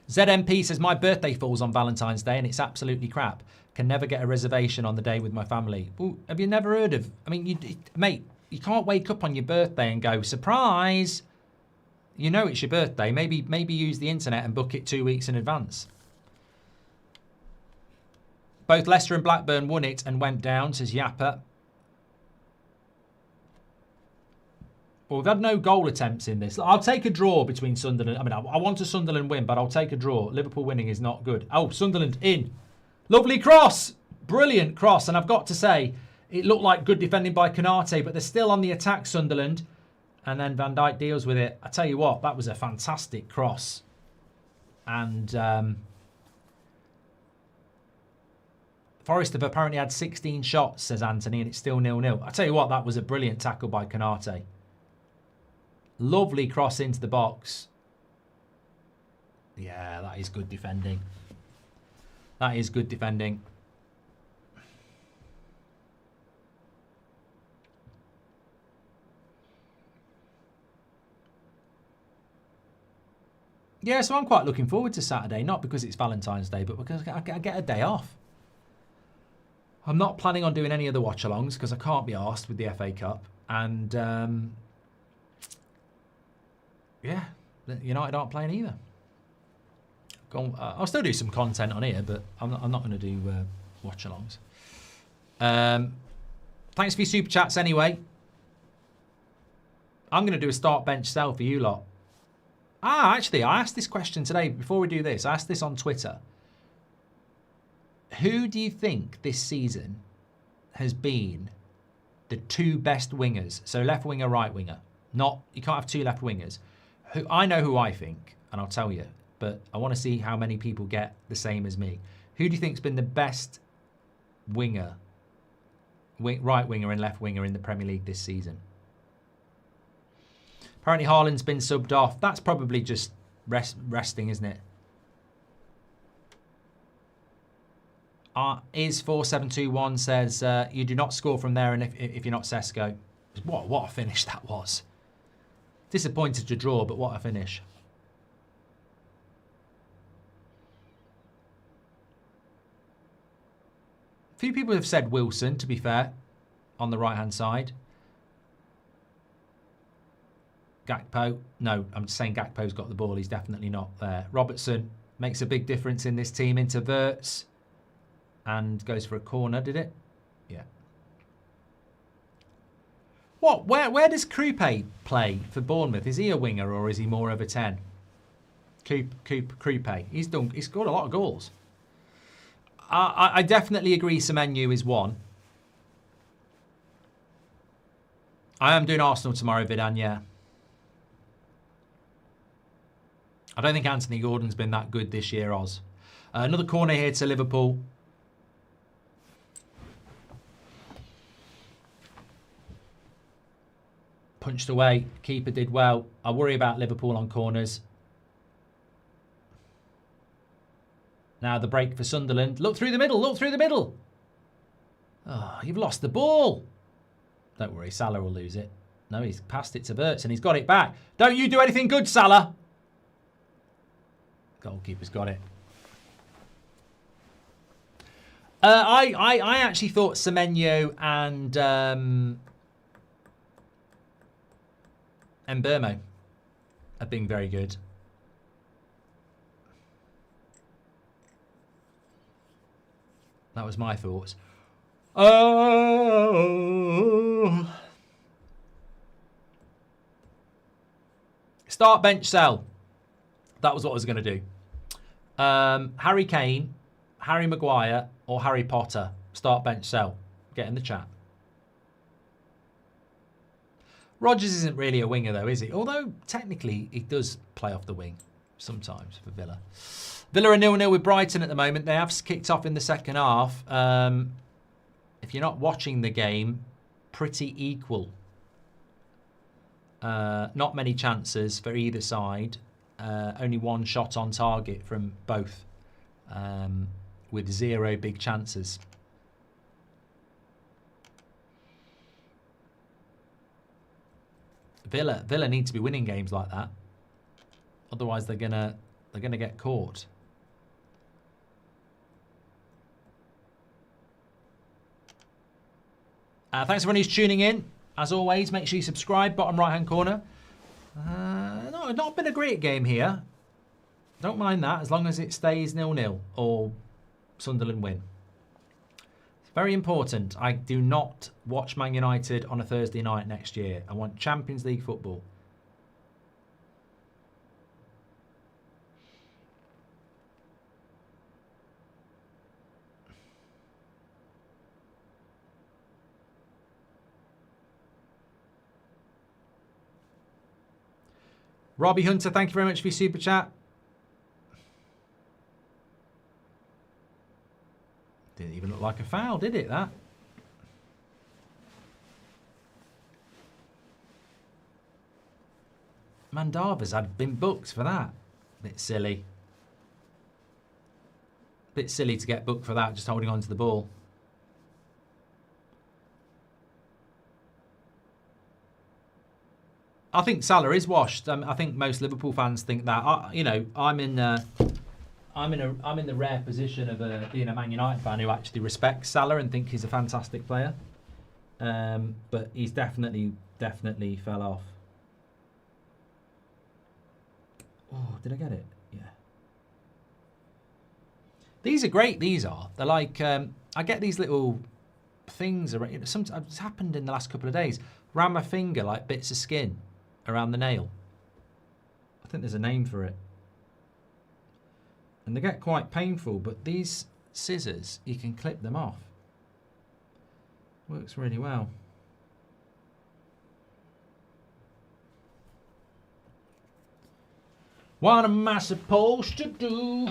ZMP says, my birthday falls on Valentine's Day and it's absolutely crap. Can never get a reservation on the day with my family. Ooh, have you never heard of... I mean, mate, you can't wake up on your birthday and go, surprise! You know it's your birthday. Maybe use the internet and book it 2 weeks in advance. Both Leicester and Blackburn won it and went down, says Yapper. Well, we've had no goal attempts in this. I'll take a draw between Sunderland. I mean, I want a Sunderland win, but I'll take a draw. Liverpool winning is not good. Oh, Sunderland in. Lovely cross. Brilliant cross. And I've got to say, it looked like good defending by Konate, but they're still on the attack, Sunderland. And then Van Dijk deals with it. I tell you what, that was a fantastic cross. And Forest have apparently had 16 shots, says Anthony, and it's still 0-0. I tell you what, that was a brilliant tackle by Konate. Lovely cross into the box. Yeah, that is good defending. That is good defending. Yeah, so I'm quite looking forward to Saturday. Not because it's Valentine's Day, but because I get a day off. I'm not planning on doing any other watch-alongs because I can't be arsed with the FA Cup. And... yeah, United aren't playing either. I'll still do some content on here, but I'm not going to do watch-alongs. Thanks for your super chats anyway. I'm going to do a start bench sell for you lot. Actually, I asked this question today. Before we do this, I asked this on Twitter. Who do you think this season has been the two best wingers? So left winger, right winger. You can't have two left wingers. I know who I think, and I'll tell you, but I want to see how many people get the same as me. Who do you think's been the best winger, right winger and left winger in the Premier League this season? Apparently Haaland's been subbed off. That's probably just resting, isn't it? Is4721 says, you do not score from there and if you're not Sesko. What a finish that was. Disappointed to draw, but what a finish. A few people have said Wilson, to be fair, on the right-hand side. Gakpo. No, I'm just saying Gakpo's got the ball. He's definitely not there. Robertson makes a big difference in this team. Interverts and goes for a corner, did it? Yeah. What? Where does Krupe play for Bournemouth? Is he a winger or is he more of a 10? Krupe. He's scored a lot of goals. I definitely agree Semenyo is one. I am doing Arsenal tomorrow, Vidan, yeah. I don't think Anthony Gordon's been that good this year, Oz. Another corner here to Liverpool. Punched away. Keeper did well. I worry about Liverpool on corners. Now the break for Sunderland. Look through the middle. Look through the middle. Oh, you've lost the ball. Don't worry. Salah will lose it. No, he's passed it to Verts and he's got it back. Don't you do anything good, Salah. Goalkeeper's got it. I actually thought Semenyo and Mbeumo have been very good. That was my thoughts. Oh. Start bench sell. That was what I was going to do. Harry Kane, Harry Maguire, or Harry Potter. Start, bench, sell. Get in the chat. Rodgers isn't really a winger, though, is he? Although, technically, he does play off the wing sometimes for Villa. Villa are 0-0 with Brighton at the moment. They have kicked off in the second half. If you're not watching the game, pretty equal. Not many chances for either side. Only one shot on target from both, with 0 big chances. Villa need to be winning games like that, otherwise they're gonna get caught. Thanks everyone who's tuning in. As always, make sure you subscribe, bottom right hand corner. No, not been a great game here. Don't mind that, as long as it stays 0-0 or Sunderland win. It's very important. I do not watch Man United on a Thursday night next year. I want Champions League football. Robbie Hunter, thank you very much for your super chat. Didn't even look like a foul, did it, that? Mandava's had been booked for that. Bit silly. Bit silly to get booked for that, just holding on to the ball. I think Salah is washed. I think most Liverpool fans think that. I'm in the rare position of being a Man United fan who actually respects Salah and think he's a fantastic player. But he's definitely fell off. Oh, did I get it? Yeah. These are great. These are. They're like I get these little things around. It's happened in the last couple of days. Around my finger, like bits of skin around the nail. I think there's a name for it. And they get quite painful, but these scissors, you can clip them off. Works really well. What am I supposed to do?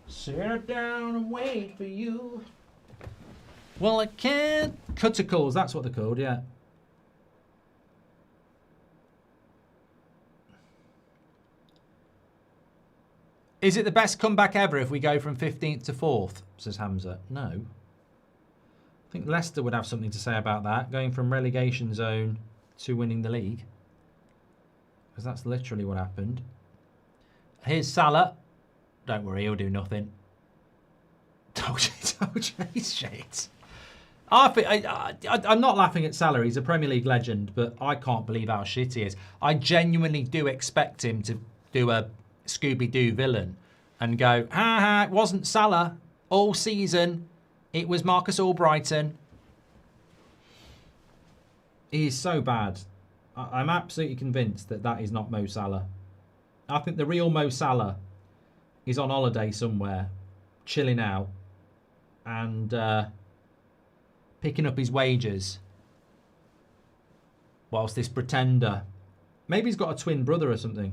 Sit down and wait for you. Well, I can't. Cuticles, that's what they're called, yeah. Is it the best comeback ever if we go from 15th to 4th, says Hamza? No. I think Leicester would have something to say about that, going from relegation zone to winning the league. Because that's literally what happened. Here's Salah. Don't worry, he'll do nothing. Told you, he's shit. I'm not laughing at Salah, he's a Premier League legend, but I can't believe how shit he is. I genuinely do expect him to do a Scooby-Doo villain and go, ha, it wasn't Salah all season, it was Marcus Albrighton. He is so bad. I'm absolutely convinced that that is not Mo Salah. I think the real Mo Salah is on holiday somewhere, chilling out and picking up his wages whilst this pretender, maybe he's got a twin brother or something.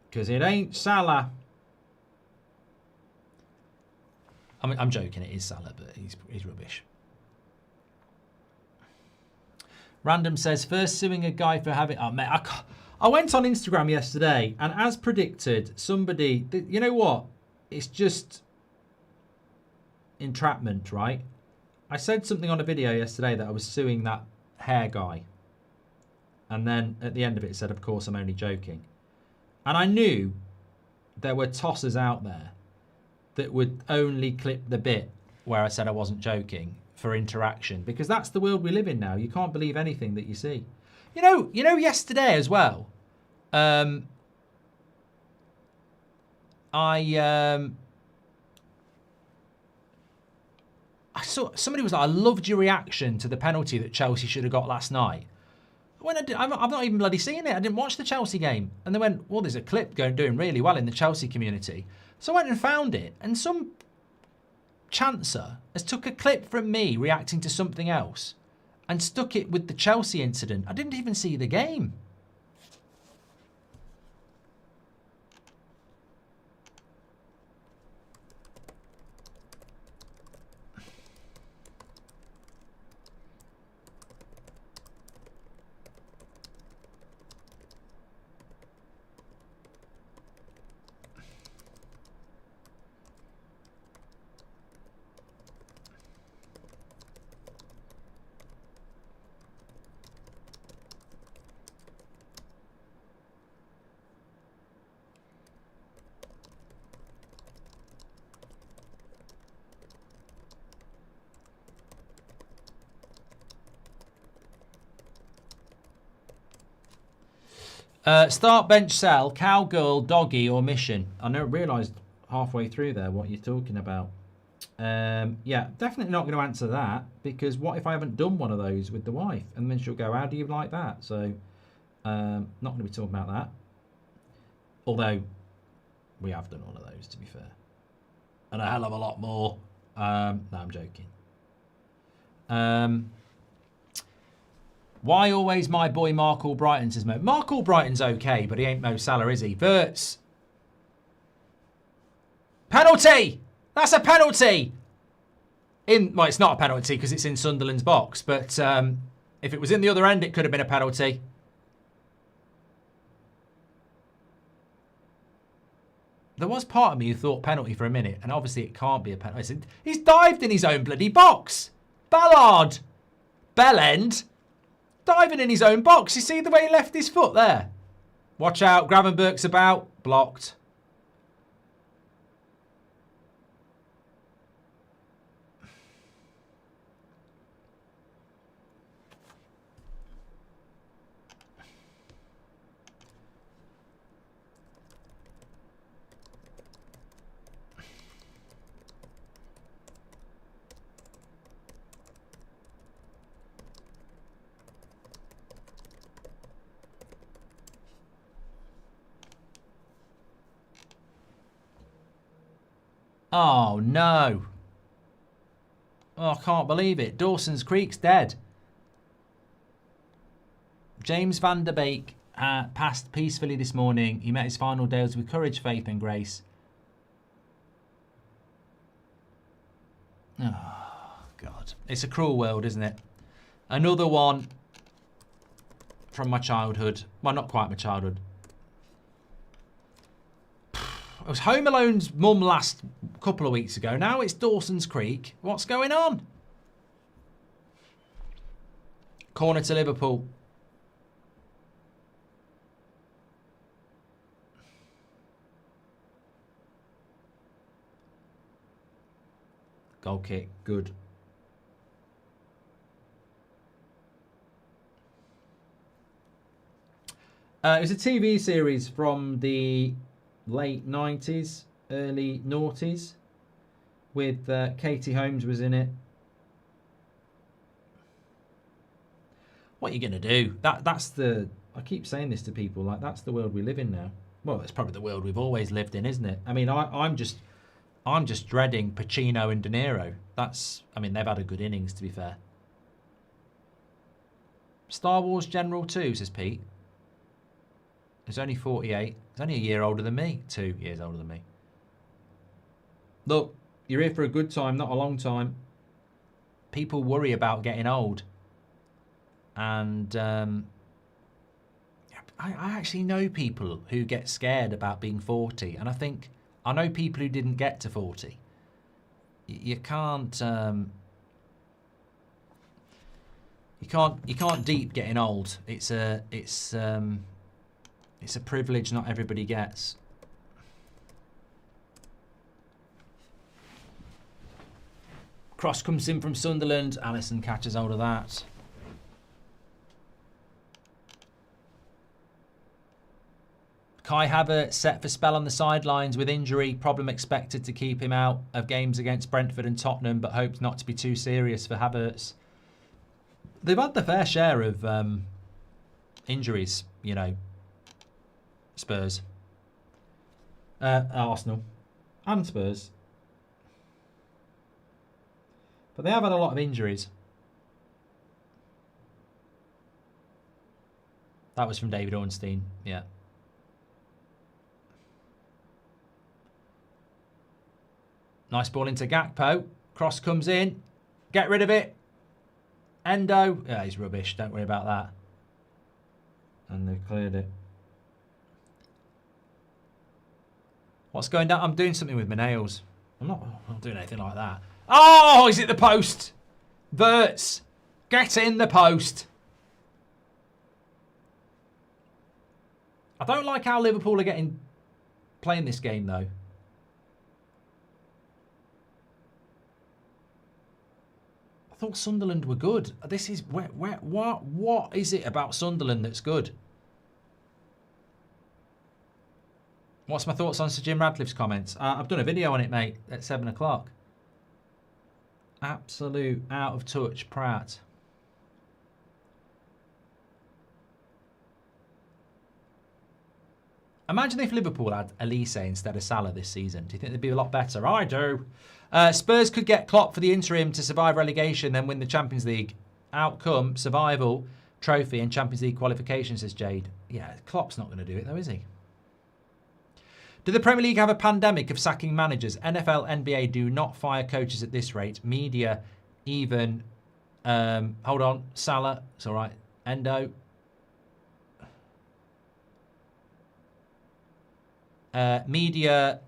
Because it ain't Salah. I mean, I'm joking, it is Salah, but he's rubbish. Random says, first suing a guy for having... Oh, mate, I went on Instagram yesterday, and as predicted, somebody... You know what? It's just entrapment, right? I said something on a video yesterday that I was suing that hair guy. And then at the end of it, it said, of course, I'm only joking. And I knew there were tossers out there that would only clip the bit where I said I wasn't joking for interaction, because that's the world we live in now. You can't believe anything that you see. You know, yesterday as well, I saw somebody was like, I loved your reaction to the penalty that Chelsea should have got last night. I've not even bloody seen it. I didn't watch the Chelsea game. And they went, well, there's a clip doing really well in the Chelsea community. So I went and found it. And some chancer has took a clip from me reacting to something else and stuck it with the Chelsea incident. I didn't even see the game. Start, bench, sell, cowgirl, doggy, or mission. I never realised halfway through there what you're talking about. Yeah, definitely not going to answer that, because what if I haven't done one of those with the wife? And then she'll go, how do you like that? So, not going to be talking about that. Although, we have done all of those, to be fair. And a hell of a lot more. No, I'm joking. Why always my boy Mark Albrighton, says Mo. Mark Albrighton's okay, but he ain't Mo Salah, is he? Verts. Penalty! That's a penalty! Well, it's not a penalty because it's in Sunderland's box, but if it was in the other end, it could have been a penalty. There was part of me who thought penalty for a minute, and obviously it can't be a penalty. He's dived in his own bloody box. Ballard. Bellend. Diving in his own box. You see the way he left his foot there? Watch out. Gravenberg's about. Blocked. Oh, no. Oh, I can't believe it. Dawson's Creek's dead. James van der Beek passed peacefully this morning. He met his final days with courage, faith and grace. Oh, God. It's a cruel world, isn't it? Another one from my childhood. Well, not quite my childhood. It was Home Alone's mum last couple of weeks ago. Now it's Dawson's Creek. What's going on? Corner to Liverpool. Goal kick. Good. It was a TV series from the late 90s, early noughties, with Katie Holmes was in it. What are you going to do? That's the... I keep saying this to people, like, that's the world we live in now. Well, that's probably the world we've always lived in, isn't it? I mean, I'm just dreading Pacino and De Niro. I mean, they've had a good innings, to be fair. Star Wars General 2, says Pete. He's only 48. He's only a year older than me. 2 years older than me. Look, you're here for a good time, not a long time. People worry about getting old. And I actually know people who get scared about being 40. And I think, I know people who didn't get to 40. You can't... You can't deep getting old. It's a privilege not everybody gets. Cross comes in from Sunderland. Alisson catches hold of that. Kai Havertz set for spell on the sidelines with injury. Problem expected to keep him out of games against Brentford and Tottenham, but hoped not to be too serious for Havertz. They've had the fair share of injuries, you know, Spurs. Arsenal. And Spurs. But they have had a lot of injuries. That was from David Ornstein, yeah. Nice ball into Gakpo. Cross comes in. Get rid of it. Endo. Yeah, he's rubbish. Don't worry about that. And they've cleared it. What's going down? I'm doing something with my nails. I'm not doing anything like that. Oh, is it the post? Verts. Get in the post. I don't like how Liverpool are playing this game, though. I thought Sunderland were good. This is what is it about Sunderland that's good? What's my thoughts on Sir Jim Radcliffe's comments? I've done a video on it, mate, at 7 o'clock. Absolute out of touch prat. Imagine if Liverpool had Elise instead of Salah this season. Do you think they'd be a lot better? I do. Spurs could get Klopp for the interim to survive relegation, then win the Champions League. Outcome, survival, trophy and Champions League qualification, says Jade. Yeah, Klopp's not going to do it though, is he? Do the Premier League have a pandemic of sacking managers? NFL, NBA do not fire coaches at this rate. Media, even... hold on. Salah. It's all right. Endo. Media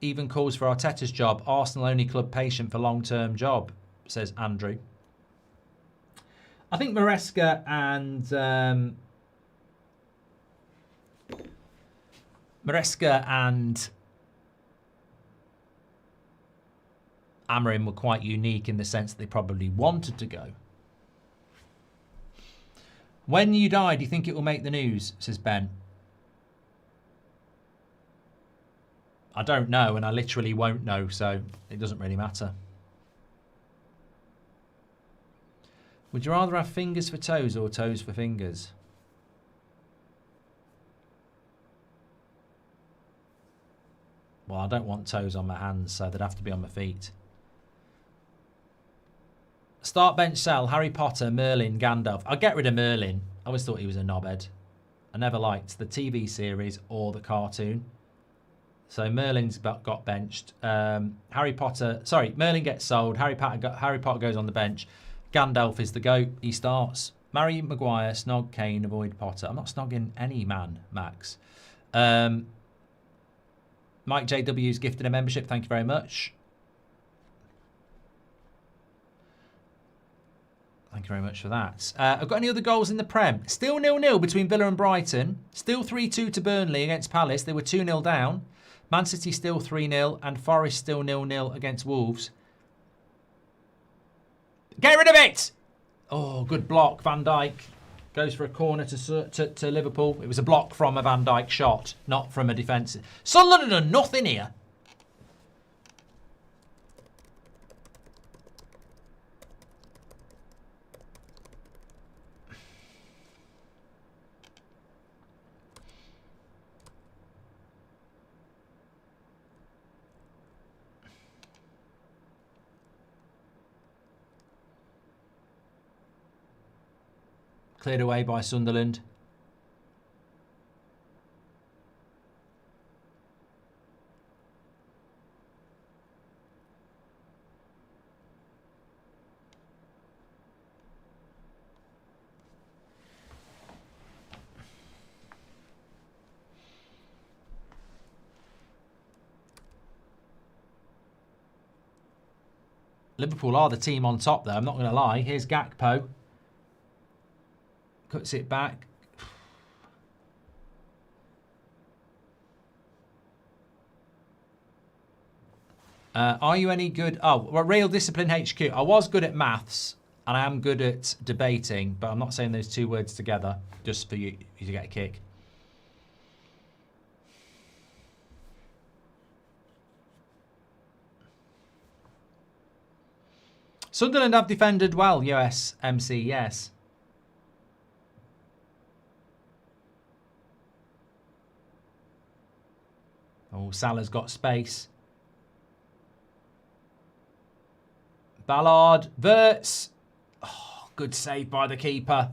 even calls for Arteta's job. Arsenal only club patient for long-term job, says Andrew. I think Maresca and... Amorim were quite unique in the sense that they probably wanted to go. When you die, do you think it will make the news, says Ben? I don't know, and I literally won't know, so it doesn't really matter. Would you rather have fingers for toes or toes for fingers? Well, I don't want toes on my hands, so they'd have to be on my feet. Start, bench, sell. Harry Potter, Merlin, Gandalf. I'll get rid of Merlin. I always thought he was a knobhead. I never liked the TV series or the cartoon. So Merlin's got benched. Harry Potter... Sorry, Merlin gets sold. Harry Potter goes on the bench. Gandalf is the GOAT. He starts. Marry Maguire, snog Kane, avoid Potter. I'm not snogging any man, Max. Mike JW's gifted a membership. Thank you very much. Thank you very much for that. I've got any other goals in the Prem? Still 0-0 between Villa and Brighton. Still 3-2 to Burnley against Palace. They were 2-0 down. Man City still 3-0 and Forest still 0-0 against Wolves. Get rid of it! Oh, good block. Van Dijk goes for a corner to Liverpool. It was a block from a Van Dijk shot, not from a defensive. Sunderland are nothing here. Cleared away by Sunderland. Liverpool are the team on top, though. I'm not going to lie. Here's Gakpo. Cuts it back. Are you any good? Oh, well, Real Discipline HQ. I was good at maths and I am good at debating, but I'm not saying those two words together just for you to get a kick. Sunderland have defended well, US MC, yes. Oh, Salah's got space. Ballard, Wirtz. Oh, good save by the keeper.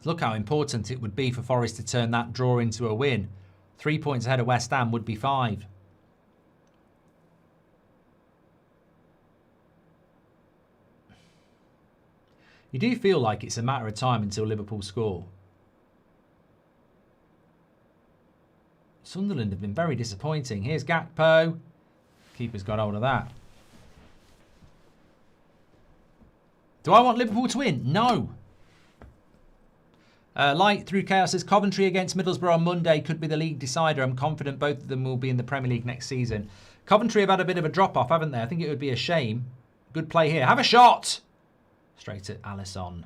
Look how important it would be for Forest to turn that draw into a win. 3 points ahead of West Ham would be 5. You do feel like it's a matter of time until Liverpool score. Sunderland have been very disappointing. Here's Gakpo. Keeper's got hold of that. Do I want Liverpool to win? No. Light Through Chaos says Coventry against Middlesbrough on Monday could be the league decider. I'm confident both of them will be in the Premier League next season. Coventry have had a bit of a drop-off, haven't they? I think it would be a shame. Good play here. Have a shot! Straight at Alisson.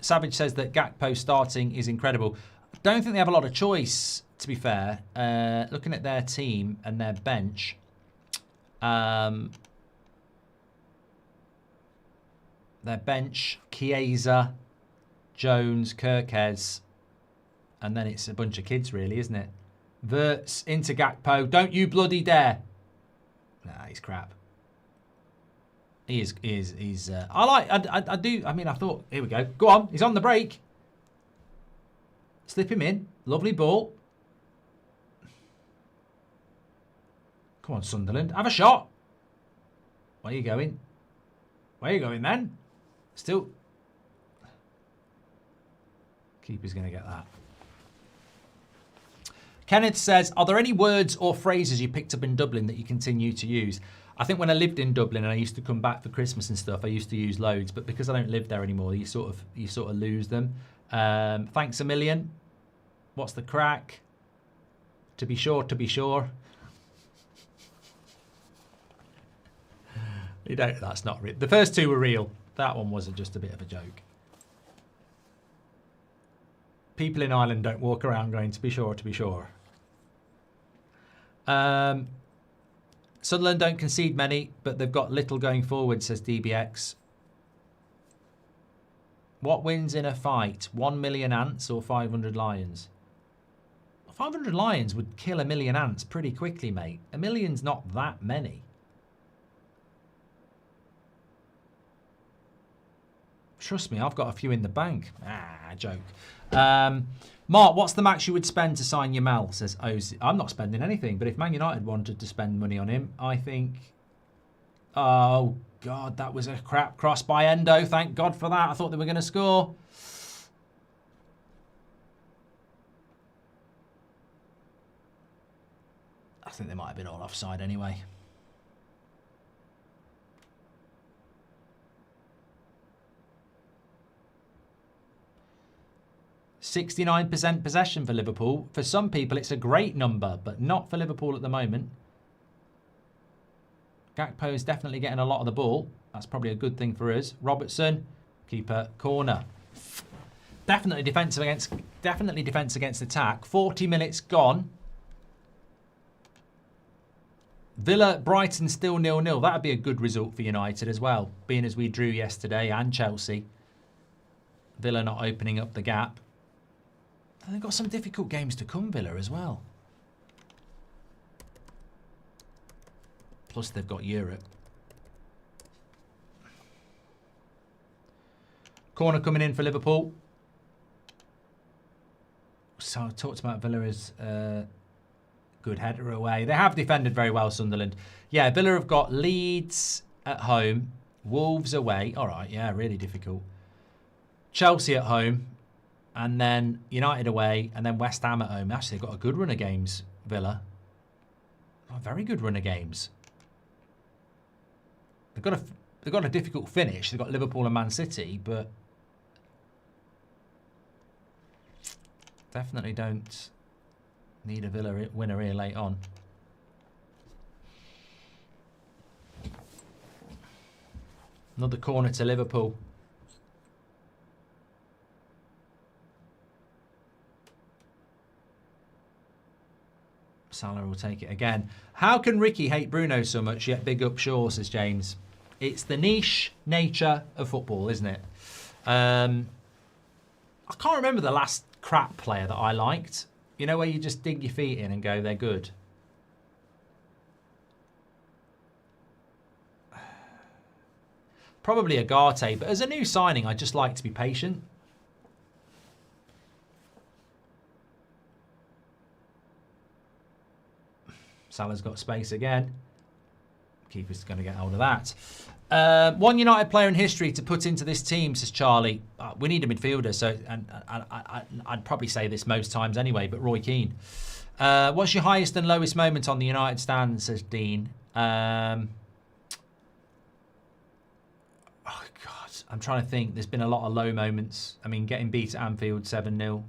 Savage says that Gakpo starting is incredible. I don't think they have a lot of choice, to be fair. Looking at their team and their bench. Their bench, Chiesa, Jones, Kirkes, and then it's a bunch of kids, really, isn't it? Wirtz into Gakpo. Don't you bloody dare. Nah, he's crap. He's I do, I mean, I thought, here we go. Go on, he's on the break. Slip him in. Lovely ball. Come on, Sunderland. Have a shot. Where are you going? Where are you going then? Still. Keeper's going to get that. Kenneth says, are there any words or phrases you picked up in Dublin that you continue to use? I think when I lived in Dublin and I used to come back for Christmas and stuff, I used to use loads. But because I don't live there anymore, you sort of lose them. Thanks a million. What's the crack? To be sure, to be sure. You don't. That's not real. The first two were real. That one was just a bit of a joke. People in Ireland don't walk around going to be sure, to be sure. Sunderland don't concede many, but they've got little going forward, says DBX. What wins in a fight? 1 million ants or 500 lions? 500 lions would kill 1 million ants pretty quickly, mate. 1 million's not that many. Trust me, I've got a few in the bank. Joke. Mark, what's the max you would spend to sign Yamal? Says Ozzy. I'm not spending anything, but if Man United wanted to spend money on him, I think... Oh, God, that was a crap cross by Endo. Thank God for that. I thought they were going to score. I think they might have been all offside anyway. %69% possession for Liverpool. For some people, it's a great number, but not for Liverpool at the moment. Gakpo is definitely getting a lot of the ball. That's probably a good thing for us. Robertson, keeper, corner. Definitely defence against attack. 40 minutes gone. Villa, Brighton still 0-0. That would be a good result for United as well, being as we drew yesterday, and Chelsea. Villa not opening up the gap. And they've got some difficult games to come, Villa, as well. Plus, they've got Europe. Corner coming in for Liverpool. So I talked about Villa as good header away. They have defended very well, Sunderland. Yeah, Villa have got Leeds at home, Wolves away. All right, yeah, really difficult. Chelsea at home, and then United away, and then West Ham at home. Actually, they've got a good run of games, Villa. A very good run of games. They've got a difficult finish. They've got Liverpool and Man City, but definitely don't need a Villa winner here late on. Another corner to Liverpool. Salah will take it again. How can Ricky hate Bruno so much yet big up Shaw, says James? It's the niche nature of football, isn't it? I can't remember the last crap player that I liked. You know, where you just dig your feet in and go, they're good. Probably Agate, but as a new signing, I just like to be patient. Salah's got space again. Keeper's going to get hold of that. One United player in history to put into this team, says Charlie. We need a midfielder, so and I'd probably say this most times anyway, but Roy Keane. What's your highest and lowest moment on the United stand, says Dean? Oh, God. I'm trying to think. There's been a lot of low moments. I mean, getting beat at Anfield 7-0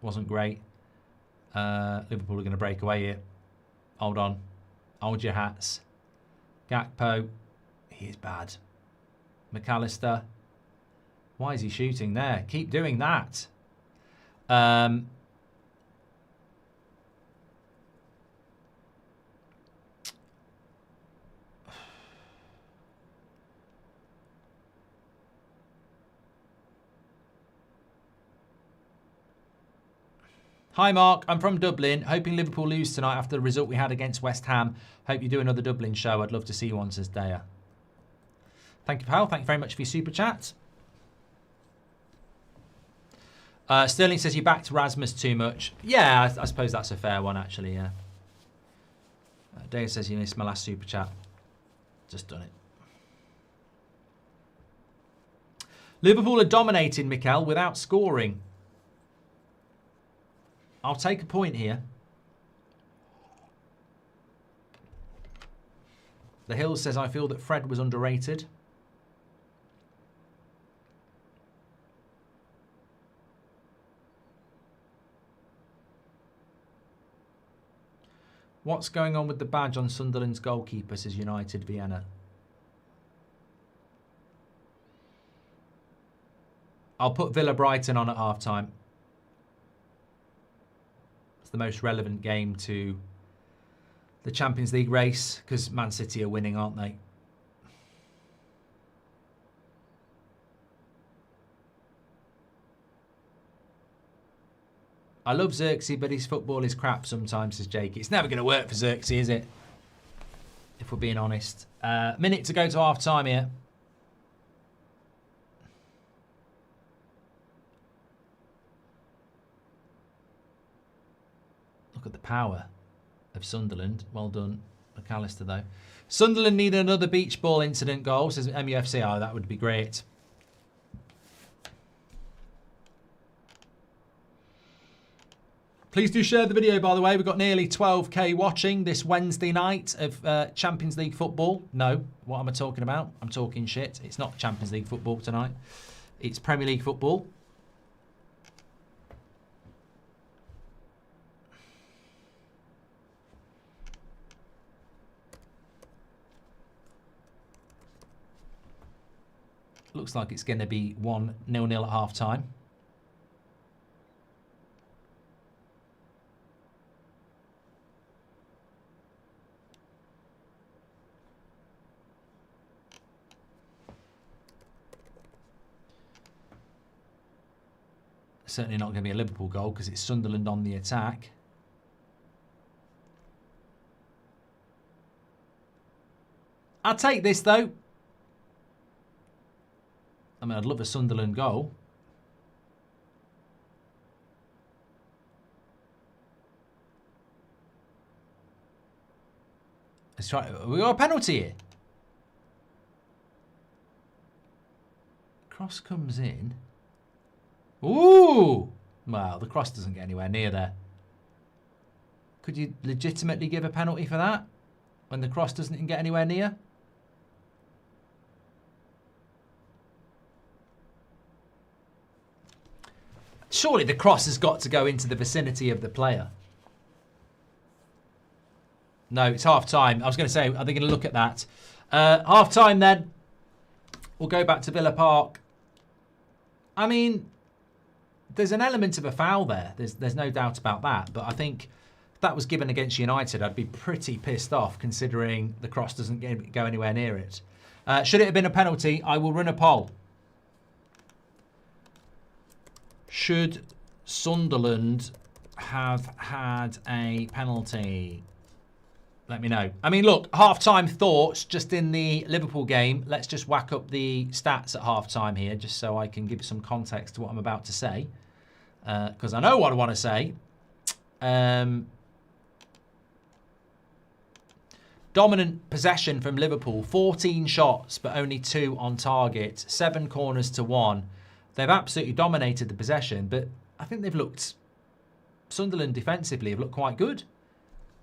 wasn't great. Liverpool are going to break away here. Hold on. Hold your hats. Gakpo. He is bad. McAllister. Why is he shooting there? Keep doing that. Hi Mark, I'm from Dublin. Hoping Liverpool lose tonight after the result we had against West Ham. Hope you do another Dublin show. I'd love to see you on, says Daya. Thank you, pal. Thank you very much for your super chat. Sterling says you backed Rasmus too much. Yeah, I suppose that's a fair one, actually, yeah. Daya says you missed my last super chat. Just done it. Liverpool are dominating, Mikel, without scoring. I'll take a point here. The Hill says, I feel that Fred was underrated. What's going on with the badge on Sunderland's goalkeeper, says United Vienna. I'll put Villa Brighton on at half-time. The most relevant game to the Champions League race because Man City are winning, aren't they? I love Xerxes, but his football is crap sometimes, says Jake. It's never going to work for Xerxes, is it? If we're being honest. Minute to go to half time here. Look at the power of Sunderland. Well done, McAllister, though. Sunderland need another beach ball incident goal, says MUFC. Oh, that would be great. Please do share the video, by the way. We've got nearly 12k watching this Wednesday night of Champions League football. No, what am I talking about? I'm talking shit. It's not Champions League football tonight. It's Premier League football. Looks like it's going to be 1-0 at half time. Certainly not going to be a Liverpool goal because it's Sunderland on the attack. I'll take this though. I mean, I'd love a Sunderland goal. Let's try. We got a penalty here. Cross comes in. Ooh! Well, the cross doesn't get anywhere near there. Could you legitimately give a penalty for that? When the cross doesn't get anywhere near? Surely the cross has got to go into the vicinity of the player. No, it's half-time. I was going to say, are they going to look at that? Half-time then. We'll go back to Villa Park. I mean, there's an element of a foul there. There's no doubt about that. But I think that was given against United, I'd be pretty pissed off considering the cross doesn't go anywhere near it. Should it have been a penalty? I will run a poll. Should Sunderland have had a penalty? Let me know. I mean, look, half-time thoughts just in the Liverpool game. Let's just whack up the stats at half-time here just so I can give some context to what I'm about to say. Because I know what I want to say. Dominant possession from Liverpool. 14 shots, but only 2 on target. 7 corners to 1. They've absolutely dominated the possession, but I think they've looked... Sunderland defensively have looked quite good.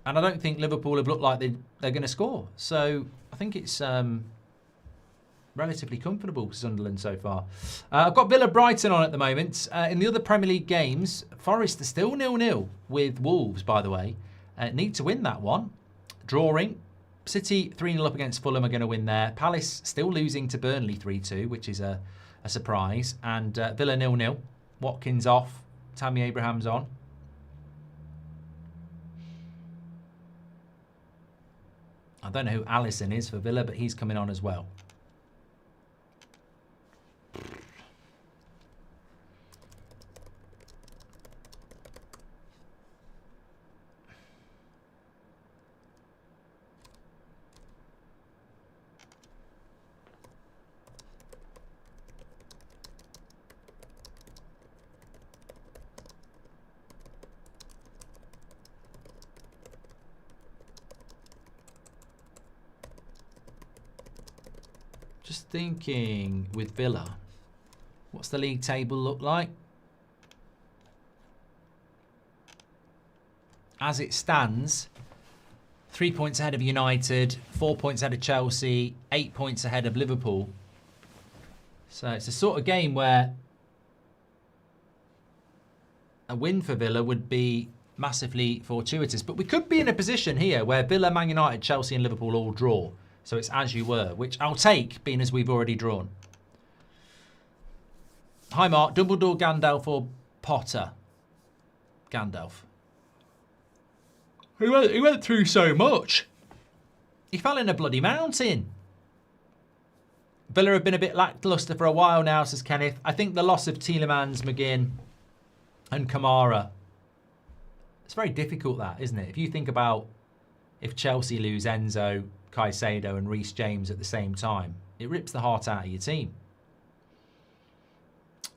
And I don't think Liverpool have looked like they're going to score. So I think it's relatively comfortable for Sunderland so far. I've got Villa Brighton on at the moment. In the other Premier League games, Forest are still 0-0 with Wolves, by the way. Need to win that one. Drawing. City 3-0 up against Fulham are going to win there. Palace still losing to Burnley 3-2, which is a surprise. And Villa 0-0. Watkins off. Tammy Abraham's on. I don't know who Allison is for Villa, but he's coming on as well. Just thinking with Villa, what's the league table look like? As it stands, 3 points ahead of United, 4 points ahead of Chelsea, 8 points ahead of Liverpool. So it's a sort of game where a win for Villa would be massively fortuitous. But we could be in a position here where Villa, Man United, Chelsea and Liverpool all draw. So it's as you were, which I'll take, being as we've already drawn. Hi, Mark. Dumbledore, Gandalf or Potter? Gandalf. He went through so much. He fell in a bloody mountain. Villa have been a bit lacklustre for a while now, says Kenneth. I think the loss of Tielemans, McGinn and Kamara. It's very difficult, that, isn't it? If you think about if Chelsea lose Enzo, Caicedo and Reece James at the same time, it rips the heart out of your team.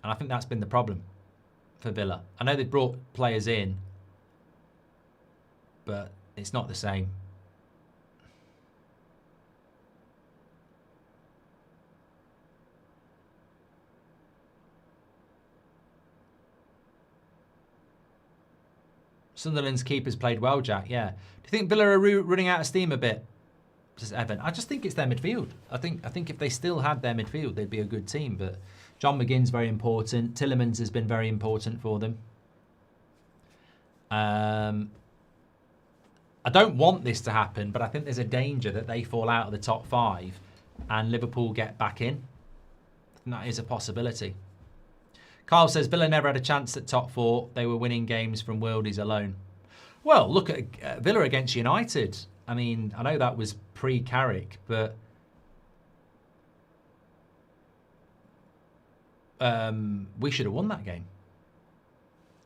And I think that's been the problem for Villa. I know they've brought players in, but it's not the same. Sunderland's keeper's played well, Jack, yeah. Do you think Villa are running out of steam a bit? Says Evan. I just think it's their midfield. I think if they still had their midfield, they'd be a good team. But John McGinn's very important. Tielemans has been very important for them. I don't want this to happen, but I think there's a danger that they fall out of the top 5 and Liverpool get back in. And that is a possibility. Carl says Villa never had a chance at top 4. They were winning games from worldies alone. Well, look at Villa against United. I mean, I know that was pre-Carrick, but we should have won that game.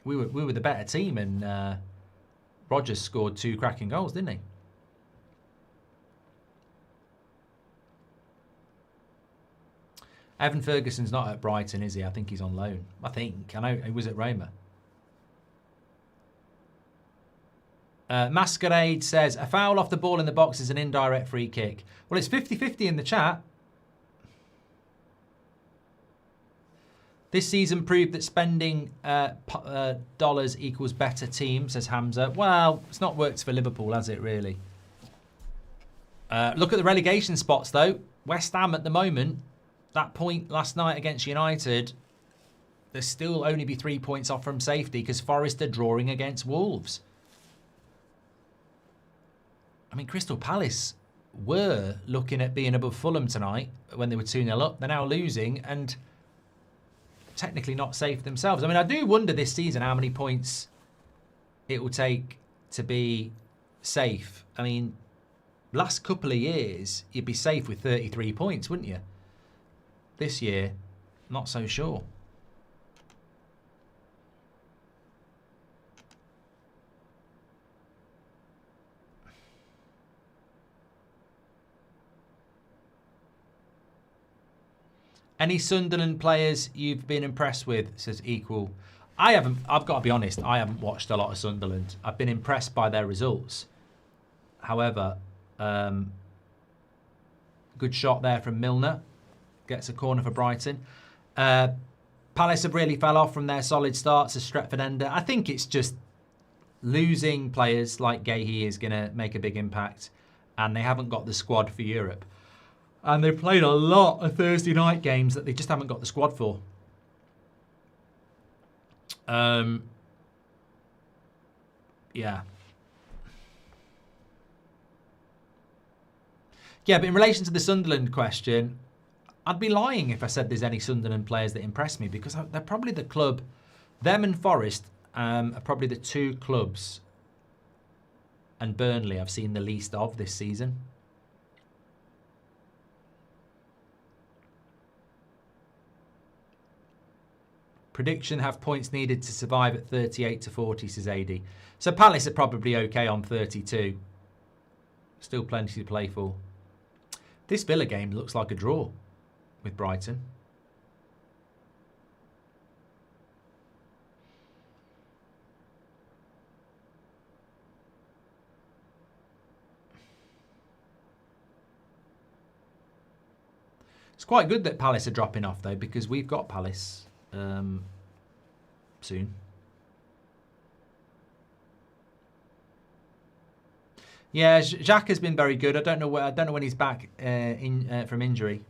We were the better team, and Rodgers scored 2 cracking goals, didn't he? Evan Ferguson's not at Brighton, is he? I think he's on loan. I know he was at Roma. Masquerade says, a foul off the ball in the box is an indirect free kick. Well, it's 50-50 in the chat. This season proved that spending dollars equals better team, says Hamza. Well, it's not worked for Liverpool, has it, really? Look at the relegation spots, though. West Ham at the moment, that point last night against United, they'll still only be 3 points off from safety because Forest are drawing against Wolves. I mean, Crystal Palace were looking at being above Fulham tonight when they were 2-0 up. They're now losing and technically not safe themselves. I mean, I do wonder this season how many points it will take to be safe. I mean, last couple of years, you'd be safe with 33 points, wouldn't you? This year, not so sure. Any Sunderland players you've been impressed with, says Equal. I've got to be honest, I haven't watched a lot of Sunderland. I've been impressed by their results. However, good shot there from Milner. Gets a corner for Brighton. Palace have really fell off from their solid starts as Stretford Ender. I think it's just losing players like Gahey is going to make a big impact. And they haven't got the squad for Europe. And they've played a lot of Thursday night games that they just haven't got the squad for. Yeah. Yeah, but in relation to the Sunderland question, I'd be lying if I said there's any Sunderland players that impress me, because they're probably the club, them and Forest are probably the two clubs, and Burnley I've seen the least of this season. Prediction, have points needed to survive at 38 to 40, says AD. So Palace are probably okay on 32. Still plenty to play for. This Villa game looks like a draw with Brighton. It's quite good that Palace are dropping off, though, because we've got Palace soon. Yeah, Jacques has been very good. I don't know when he's back from injury.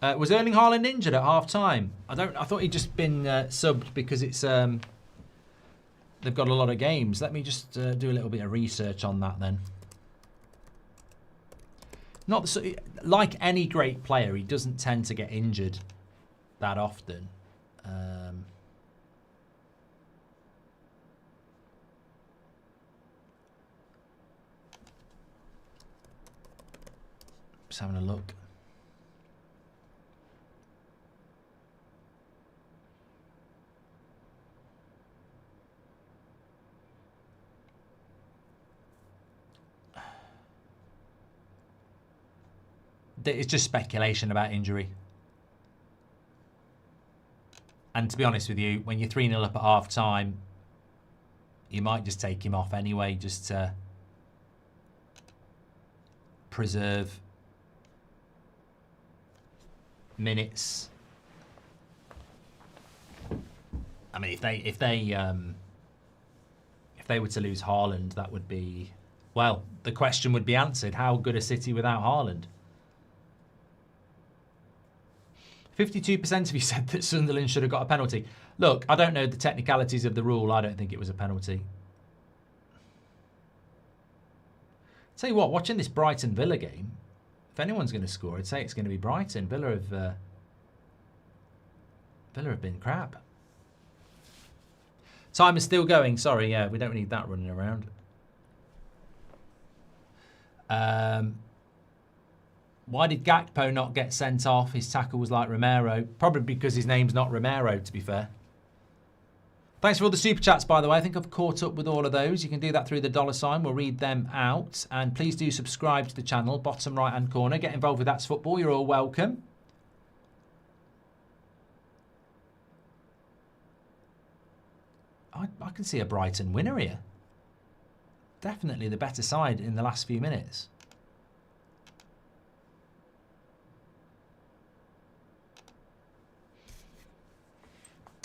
Was Erling Haaland injured at half time? I thought he'd just been subbed because it's they've got a lot of games. Let me just do a little bit of research on that then. Not like any great player, he doesn't tend to get injured that often. Just having a look. It's just speculation about injury. And to be honest with you, when you're 3-0 up at half time, you might just take him off anyway, just to preserve minutes. I mean, if they were to lose Haaland, that would be, well, the question would be answered: how good a City without Haaland? 52% of you said that Sunderland should have got a penalty. Look, I don't know the technicalities of the rule. I don't think it was a penalty. Tell you what, watching this Brighton Villa game, if anyone's going to score, I'd say it's going to be Brighton. Villa have been crap. Time is still going. Sorry, yeah, we don't need that running around. Why did Gakpo not get sent off? His tackle was like Romero. Probably because his name's not Romero, to be fair. Thanks for all the super chats, by the way. I think I've caught up with all of those. You can do that through the $sign. We'll read them out. And please do subscribe to the channel, bottom right-hand corner. Get involved with That's Football. You're all welcome. I can see a Brighton winner here. Definitely the better side in the last few minutes.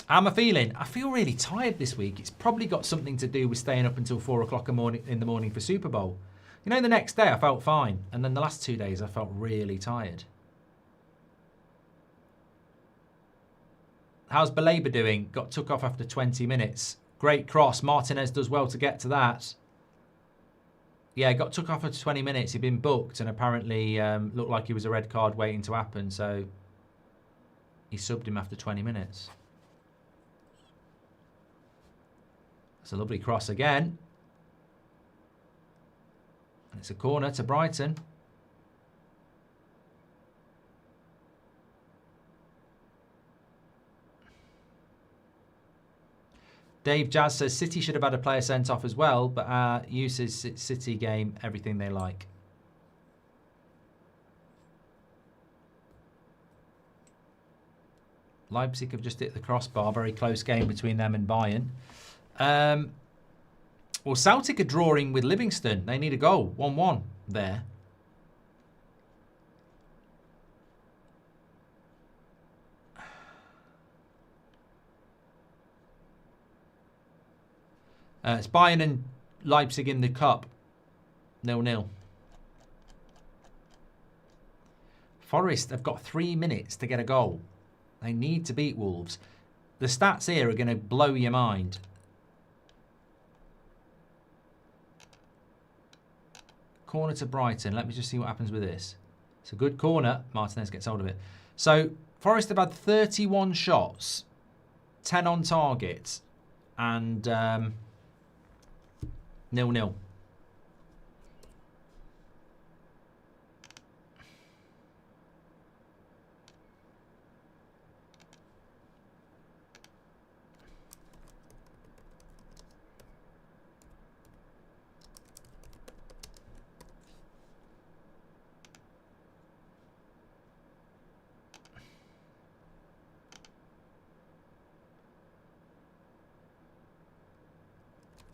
How am I feeling? I feel really tired this week. It's probably got something to do with staying up until 4 o'clock in the morning for Super Bowl. You know, the next day I felt fine. And then the last 2 days I felt really tired. How's Baleba doing? Got took off after 20 minutes. Great cross. Martinez does well to get to that. Yeah, got took off for 20 minutes. He'd been booked and apparently looked like he was a red card waiting to happen. So he subbed him after 20 minutes. It's a lovely cross again. And it's a corner to Brighton. Dave Jazz says City should have had a player sent off as well, but uses City game everything they like. Leipzig have just hit the crossbar. Very close game between them and Bayern. Well, Celtic are drawing with Livingston. They need a goal. 1-1 there. It's Bayern and Leipzig in the cup. 0-0. Forest have got 3 minutes to get a goal. They need to beat Wolves. The stats here are going to blow your mind. Corner to Brighton. Let me just see what happens with this. It's a good corner. Martinez gets hold of it. So, Forest have had 31 shots. 10 on target. And 0-0.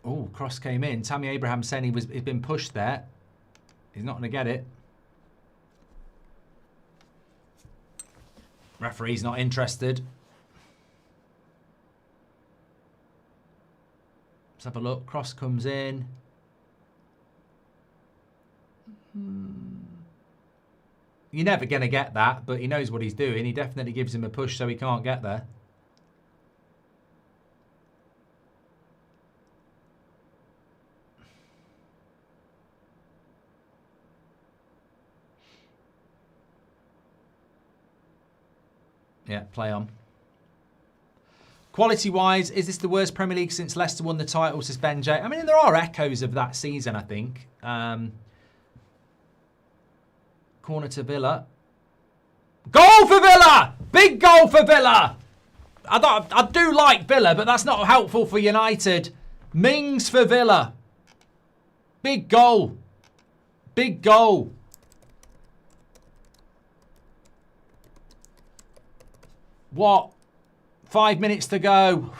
Oh, cross came in. Tammy Abraham saying he's been pushed there. He's not going to get it. Referee's not interested. Let's have a look. Cross comes in. You're never going to get that, but he knows what he's doing. He definitely gives him a push so he can't get there. Yeah, play on. Quality-wise, is this the worst Premier League since Leicester won the title, says Ben J? I mean, there are echoes of that season, I think. Corner to Villa. Goal for Villa! Big goal for Villa! I do like Villa, but that's not helpful for United. Mings for Villa. Big goal. Big goal. What? 5 minutes to go.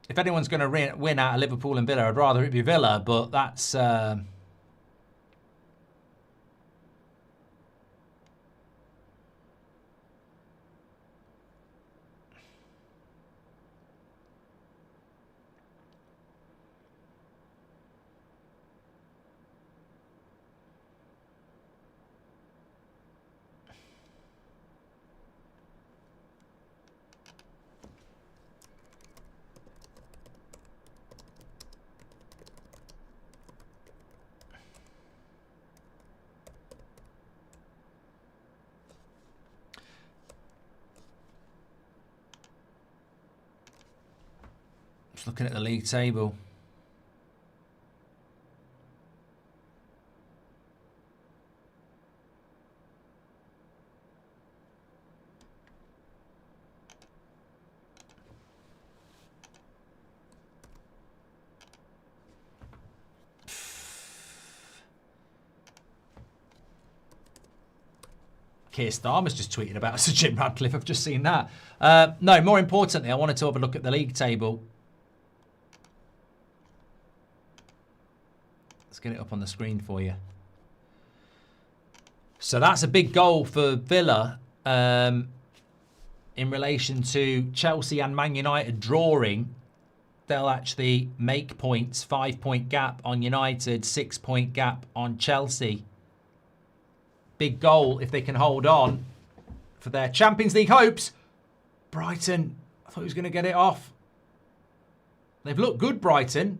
If anyone's going to win out of Liverpool and Villa, I'd rather it be Villa, but that's... Just looking at the league table. Keir Starmer's just tweeted about Sir Jim Radcliffe. I've just seen that. No, more importantly, I wanted to have a look at the league table. Let's get it up on the screen for you. So that's a big goal for Villa in relation to Chelsea and Man United drawing. They'll actually make points. 5-point gap on United, 6-point gap on Chelsea. Big goal if they can hold on for their Champions League hopes. Brighton, I thought he was going to get it off. They've looked good, Brighton.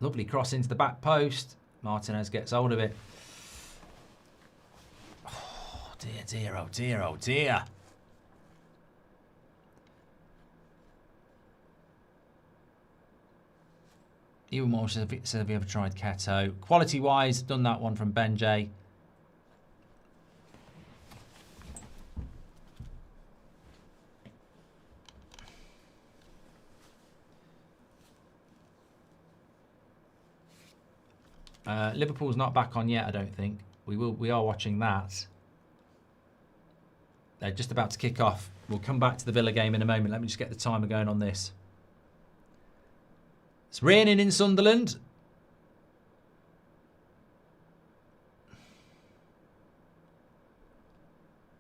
Lovely cross into the back post. Martinez gets hold of it. Oh, dear, dear, oh, dear, oh, dear. Even more says, have you ever tried keto? Quality-wise, done that one from Ben J. Liverpool's not back on yet, I don't think. We are watching that. They're just about to kick off. We'll come back to the Villa game in a moment. Let me just get the timer going on this. It's raining in Sunderland.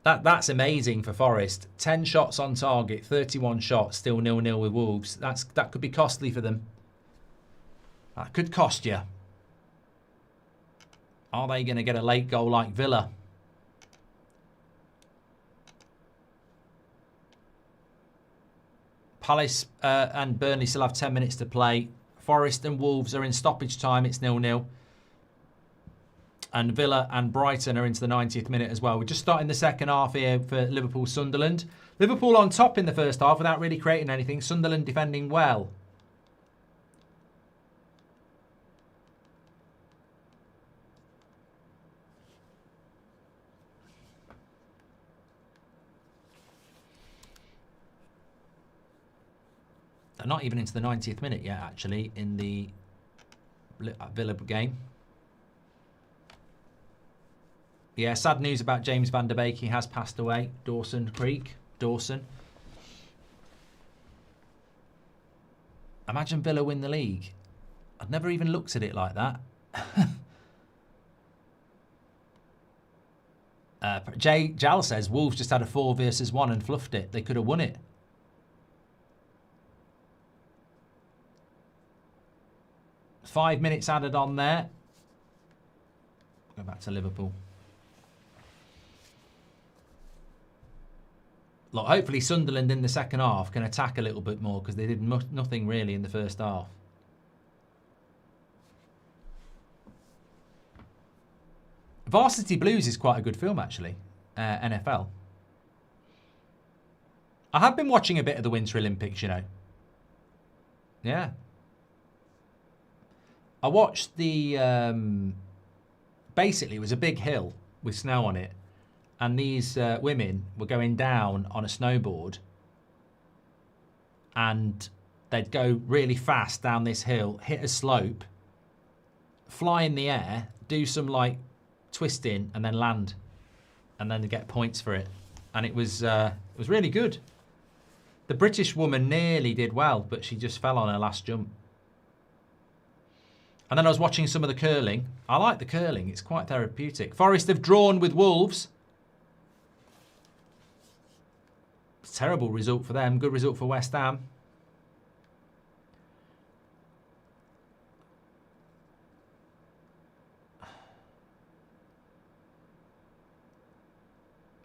That's amazing for Forest. 10 shots on target, 31 shots, still 0-0 with Wolves. That could be costly for them. That could cost you. Are they going to get a late goal like Villa? Palace and Burnley still have 10 minutes to play. Forest and Wolves are in stoppage time. It's 0-0. And Villa and Brighton are into the 90th minute as well. We're just starting the second half here for Liverpool-Sunderland. Liverpool on top in the first half without really creating anything. Sunderland defending well. They're not even into the 90th minute yet, actually, in the Villa game. Yeah, sad news about James van der Beek. He has passed away. Dawson Creek. Dawson. Imagine Villa win the league. I'd never even looked at it like that. Jal says Wolves just had a 4 versus 1 and fluffed it. They could have won it. Five minutes added on there. Go back to Liverpool. Look, hopefully Sunderland in the second half can attack a little bit more because they did nothing really in the first half. Varsity Blues is quite a good film, actually. NFL. I have been watching a bit of the Winter Olympics, you know. Yeah. I watched the... basically, it was a big hill with snow on it. And these women were going down on a snowboard. And they'd go really fast down this hill, hit a slope, fly in the air, do some, like, twisting, and then land. And then they get points for it. And it was really good. The British woman nearly did well, but she just fell on her last jump. And then I was watching some of the curling. I like the curling. It's quite therapeutic. Forest have drawn with Wolves. It's a terrible result for them. Good result for West Ham.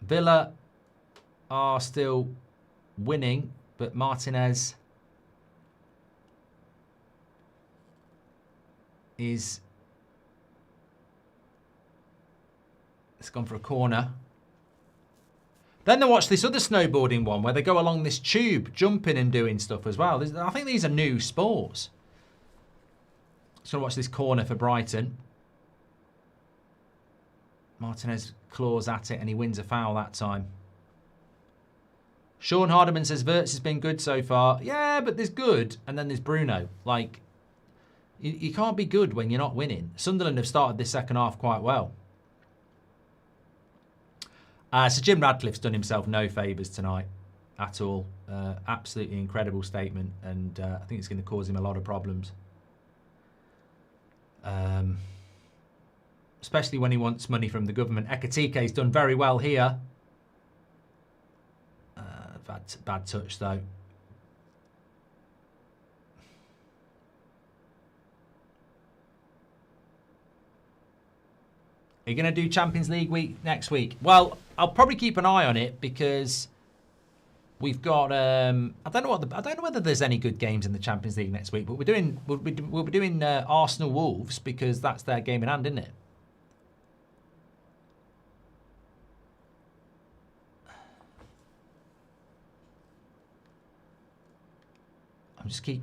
Villa are still winning, but Martinez it's gone for a corner. Then I watched this other snowboarding one where they go along this tube, jumping and doing stuff as well. I think these are new sports. Just going to watch this corner for Brighton. Martinez claws at it and he wins a foul that time. Sean Hardiman says Wirtz has been good so far. Yeah, but there's good and then there's Bruno. Like, you can't be good when you're not winning. Sunderland have started this second half quite well. So Jim Radcliffe's done himself no favours tonight at all. Absolutely incredible statement, and I think it's going to cause him a lot of problems. Especially when he wants money from the government. Ekatike's done very well here. Bad touch though. Are you going to do Champions League week next week? Well, I'll probably keep an eye on it because We've got I don't know whether there's any good games in the Champions League next week, but we'll be doing Arsenal Wolves because that's their game in hand, isn't it?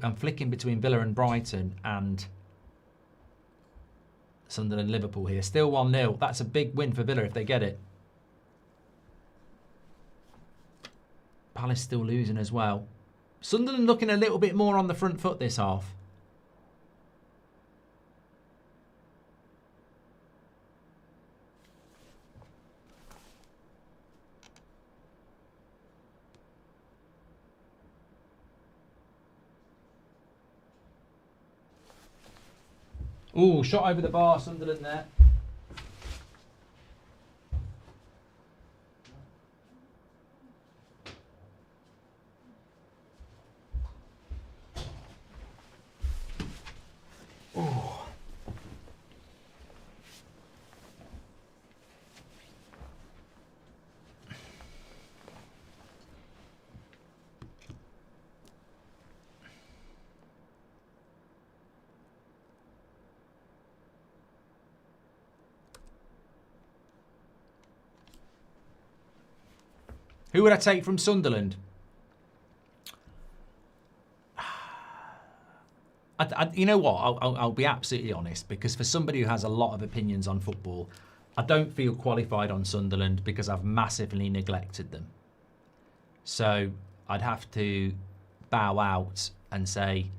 I'm flicking between Villa and Brighton and Sunderland Liverpool here. Still 1-0. That's a big win for Villa if they get it. Palace still losing as well. Sunderland looking a little bit more on the front foot this half. Ooh, shot over the bar, Sunderland there. Ooh. Who would I take from Sunderland? You know what? I'll be absolutely honest, because for somebody who has a lot of opinions on football, I don't feel qualified on Sunderland because I've massively neglected them. So I'd have to bow out and say,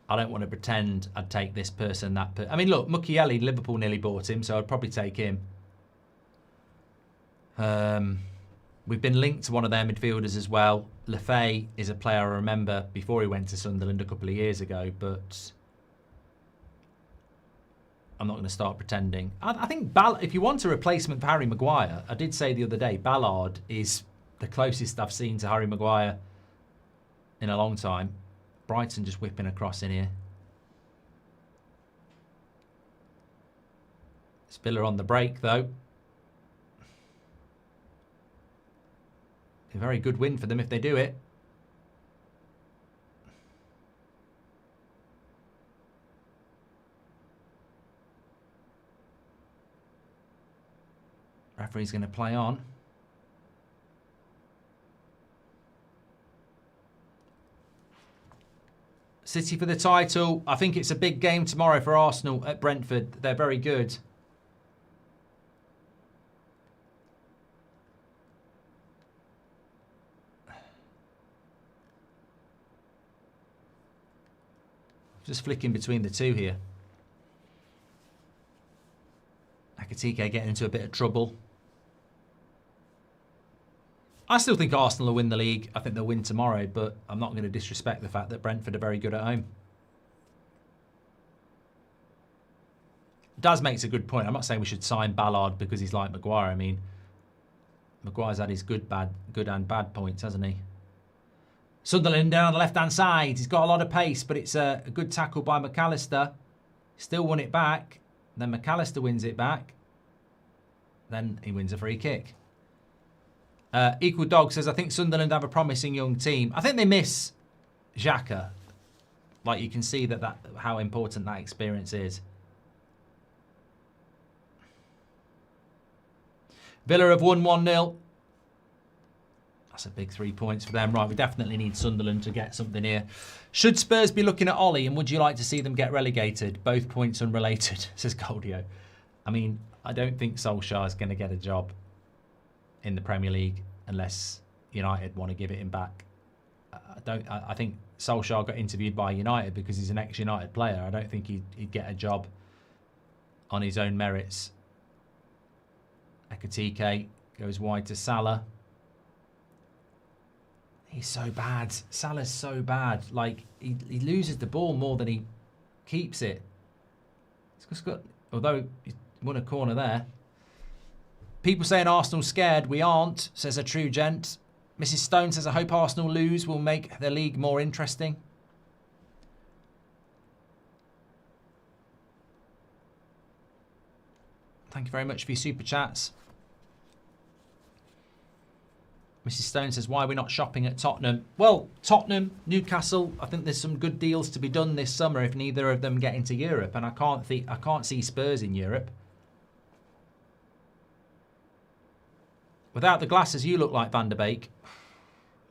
I don't want to pretend I'd take this person, that person. I mean, look, Mukiele, Liverpool nearly bought him, so I'd probably take him. We've been linked to one of their midfielders as well. Lefay is a player I remember before he went to Sunderland a couple of years ago, but I'm not going to start pretending. I think if you want a replacement for Harry Maguire, I did say the other day, Ballard is the closest I've seen to Harry Maguire in a long time. Brighton just whipping across in here. Villa on the break, though. A very good win for them if they do it. Referee's going to play on. City for the title. I think it's a big game tomorrow for Arsenal at Brentford. They're very good. Just flicking between the two here. Ekitike getting into a bit of trouble. I still think Arsenal will win the league. I think they'll win tomorrow, but I'm not going to disrespect the fact that Brentford are very good at home. Daz makes a good point. I'm not saying we should sign Ballard because he's like Maguire. I mean, Maguire's had his good and bad points, hasn't he? Sunderland down on the left-hand side. He's got a lot of pace, but it's a good tackle by McAllister. Still won it back. Then McAllister wins it back. Then he wins a free kick. Equal Dog says, I think Sunderland have a promising young team. I think they miss Xhaka. Like, you can see that how important that experience is. Villa have won 1-0. That's a big 3 points for them. Right, we definitely need Sunderland to get something here. Should Spurs be looking at Ollie, and would you like to see them get relegated? Both points unrelated, says Goldio. I mean, I don't think Solskjaer is going to get a job in the Premier League unless United want to give it him back. I think Solskjaer got interviewed by United because he's an ex-United player. I don't think he'd get a job on his own merits. Ekitike goes wide to Salah. He's so bad. Salah's so bad. Like, he loses the ball more than he keeps it. Although he won a corner there. People saying Arsenal scared. We aren't, says a true gent. Mrs. Stone says, I hope Arsenal lose will make the league more interesting. Thank you very much for your super chats. Mrs. Stone says, why are we not shopping at Tottenham? Well, Tottenham, Newcastle, I think there's some good deals to be done this summer if neither of them get into Europe. And I can't see Spurs in Europe. Without the glasses, you look like Van der Beek.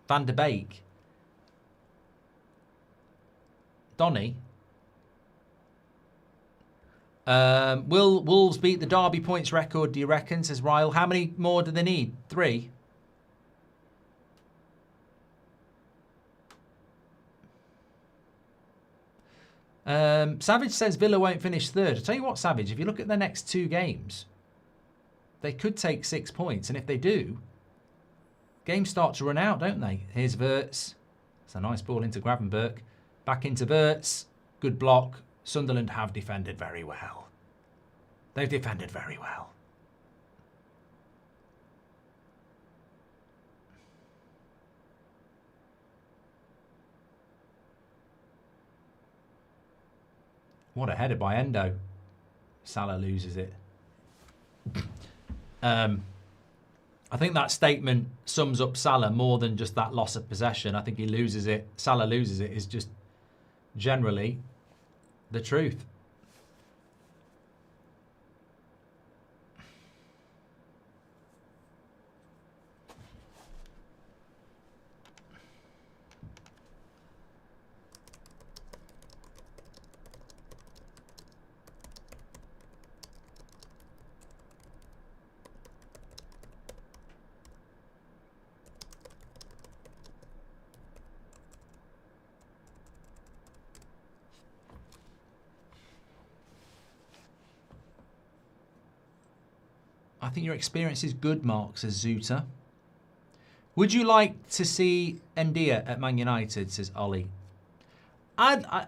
Van der Beek. Donny. Will Wolves beat the Derby points record, do you reckon, says Ryle? How many more do they need? 3? Savage says Villa won't finish 3rd. I tell you what, Savage, if you look at their next 2 games, they could take 6 points. And if they do, games start to run out, don't they? Here's Wirtz. It's a nice ball into Gravenberch. Back into Wirtz. Good block. Sunderland have defended very well. They've defended very well. What a header by Endo. Salah loses it. I think that statement sums up Salah more than just that loss of possession. I think he loses it. Salah loses it is just generally the truth. I think your experience is good, Mark, says Zuta. Would you like to see Ndia at Man United, says Ollie? I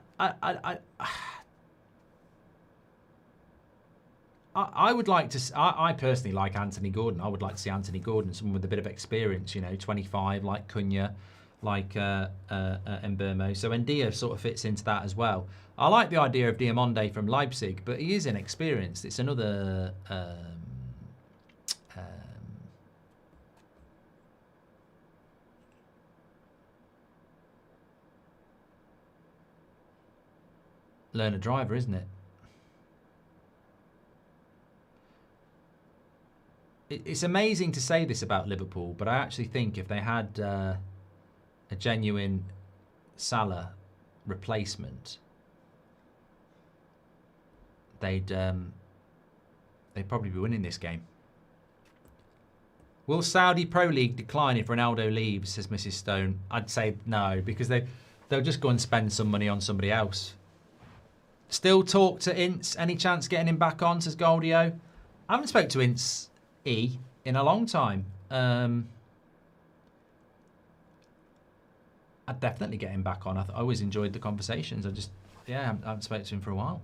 would like to. I personally like Anthony Gordon. I would like to see Anthony Gordon, someone with a bit of experience, 25, like Cunha, like Mbeumo. So Ndia sort of fits into that as well. I like the idea of Diamonde from Leipzig, but he is inexperienced. It's another... learner driver, isn't it? It's amazing to say this about Liverpool, but I actually think if they had a genuine Salah replacement, they'd probably be winning this game. Will Saudi Pro League decline if Ronaldo leaves, says Mrs. Stone? I'd say no, because they'll just go and spend some money on somebody else. Still talk to Ince. Any chance getting him back on, says Goldio? I haven't spoke to Ince E in a long time. I'd definitely get him back on. I always enjoyed the conversations. I haven't spoken to him for a while.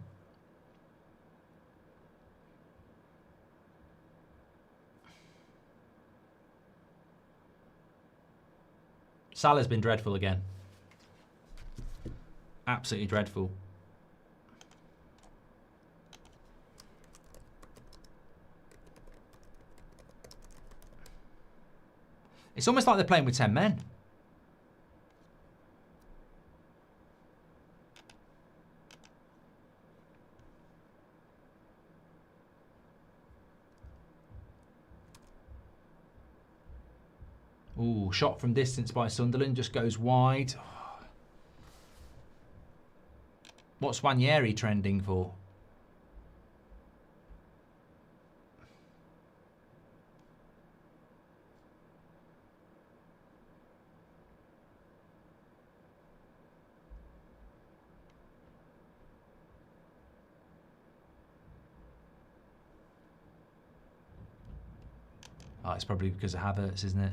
Salah's been dreadful again. Absolutely dreadful. It's almost like they're playing with 10 men. Ooh, shot from distance by Sunderland, just goes wide. What's Wanyeri trending for? Oh, it's probably because of Havertz, isn't it?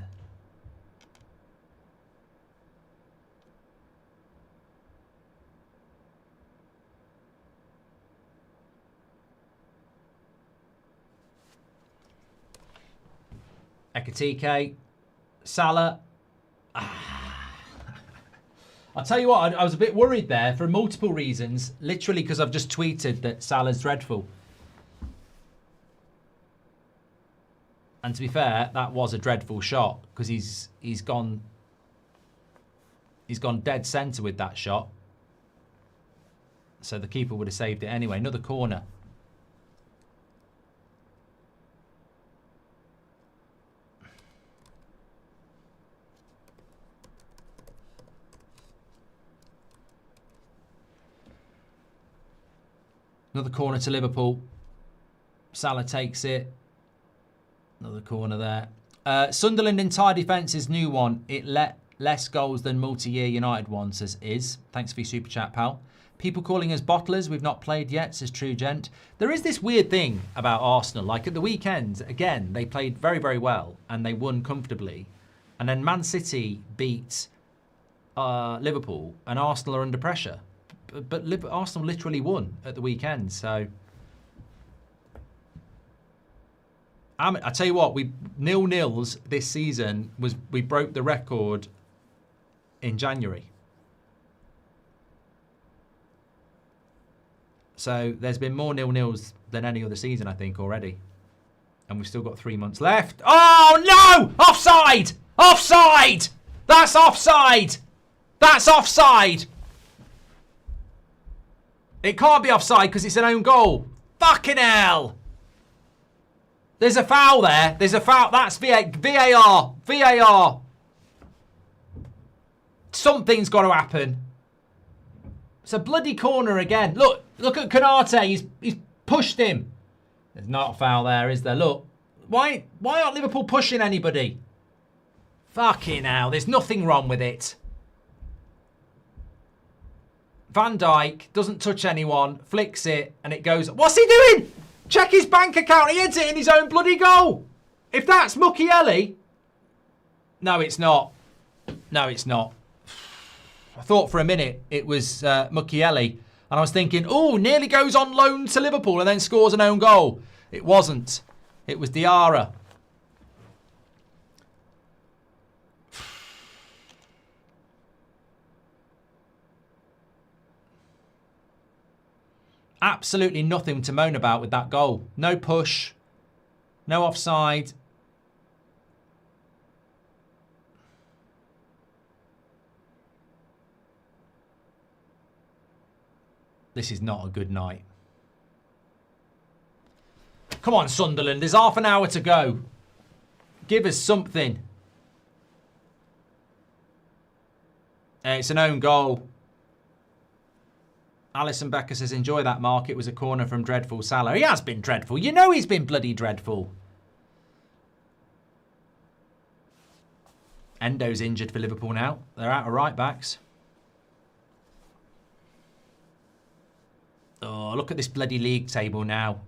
Ekatike, Salah. I'll tell you what, I was a bit worried there for multiple reasons. Literally because I've just tweeted that Salah's dreadful. And to be fair, that was a dreadful shot because he's gone dead centre with that shot. So the keeper would have saved it anyway. Another corner. Another corner to Liverpool. Salah takes it. Another corner there. Sunderland entire defence is new one. It let less goals than multi-year United one, says Iz. Thanks for your super chat, pal. People calling us bottlers. We've not played yet, says True Gent. There is this weird thing about Arsenal. Like at the weekend, again, they played very, very well and they won comfortably. And then Man City beat Liverpool and Arsenal are under pressure. But Arsenal literally won at the weekend, so... I tell you what, 0-0s this season we broke the record in January. So there's been more 0-0s than any other season, I think, already. And we've still got 3 months left. Oh, no! Offside! Offside! That's offside! That's offside! It can't be offside because it's an own goal. Fucking hell! There's a foul there. There's a foul. That's VAR. VAR. Something's got to happen. It's a bloody corner again. Look at Konate. He's pushed him. There's not a foul there, is there? Look. Why aren't Liverpool pushing anybody? Fucking hell. There's nothing wrong with it. Van Dijk doesn't touch anyone, flicks it, and it goes... What's he doing? Check his bank account. He hits it in his own bloody goal. If that's Mukiele... No, it's not. No, it's not. I thought for a minute it was Mukiele. And I was thinking, oh, nearly goes on loan to Liverpool and then scores an own goal. It wasn't. It was Diarra. Absolutely nothing to moan about with that goal. No push. No offside. This is not a good night. Come on, Sunderland. There's half an hour to go. Give us something. It's an own goal. Alison Becker says, enjoy that, Mark. It was a corner from dreadful Salah. He has been dreadful. You know he's been bloody dreadful. Endo's injured for Liverpool now. They're out of right backs. Oh, look at this bloody league table now.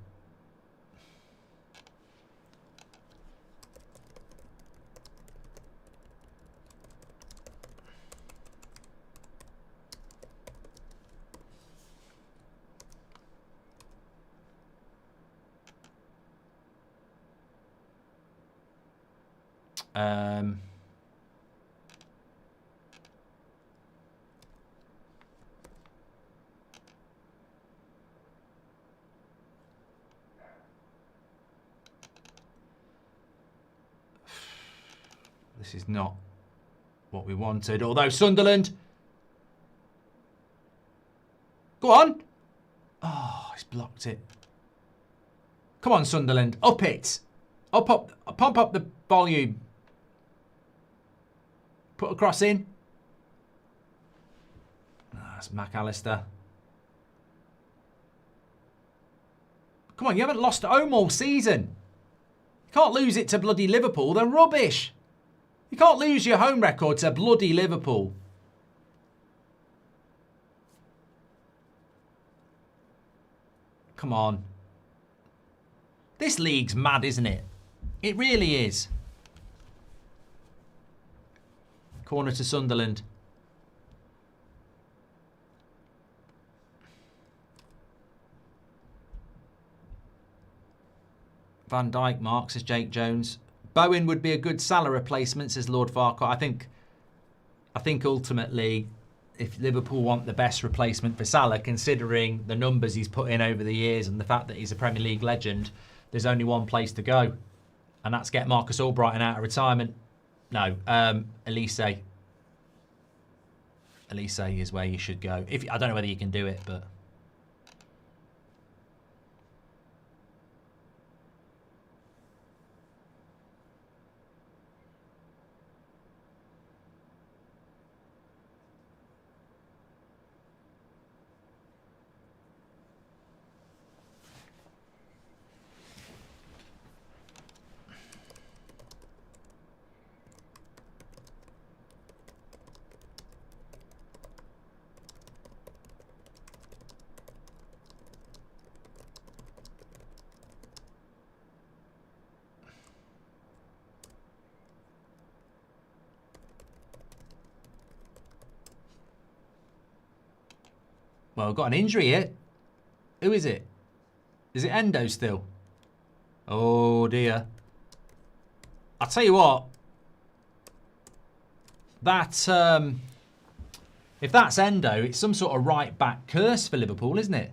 This is not what we wanted. Although Sunderland... Go on. Oh, he's blocked it. Come on, Sunderland. Up it. Pump up the volume. Put a cross in. That's McAllister. Come on, you haven't lost at home all season. You can't lose it to bloody Liverpool. They're rubbish. You can't lose your home record to bloody Liverpool. Come on. This league's mad, isn't it? It really is. Corner to Sunderland. Van Dijk marks, says Jake Jones. Bowen would be a good Salah replacement, says Lord Farquhar. I think ultimately, if Liverpool want the best replacement for Salah, considering the numbers he's put in over the years and the fact that he's a Premier League legend, there's only one place to go. And that's get Marcus Albrighton out of retirement. No, Elise. Elise is where you should go. I don't know whether you can do it, but... Well, we've got an injury here. Who is it? Is it Endo still? Oh, dear. I'll tell you what. That, if that's Endo, it's some sort of right-back curse for Liverpool, isn't it?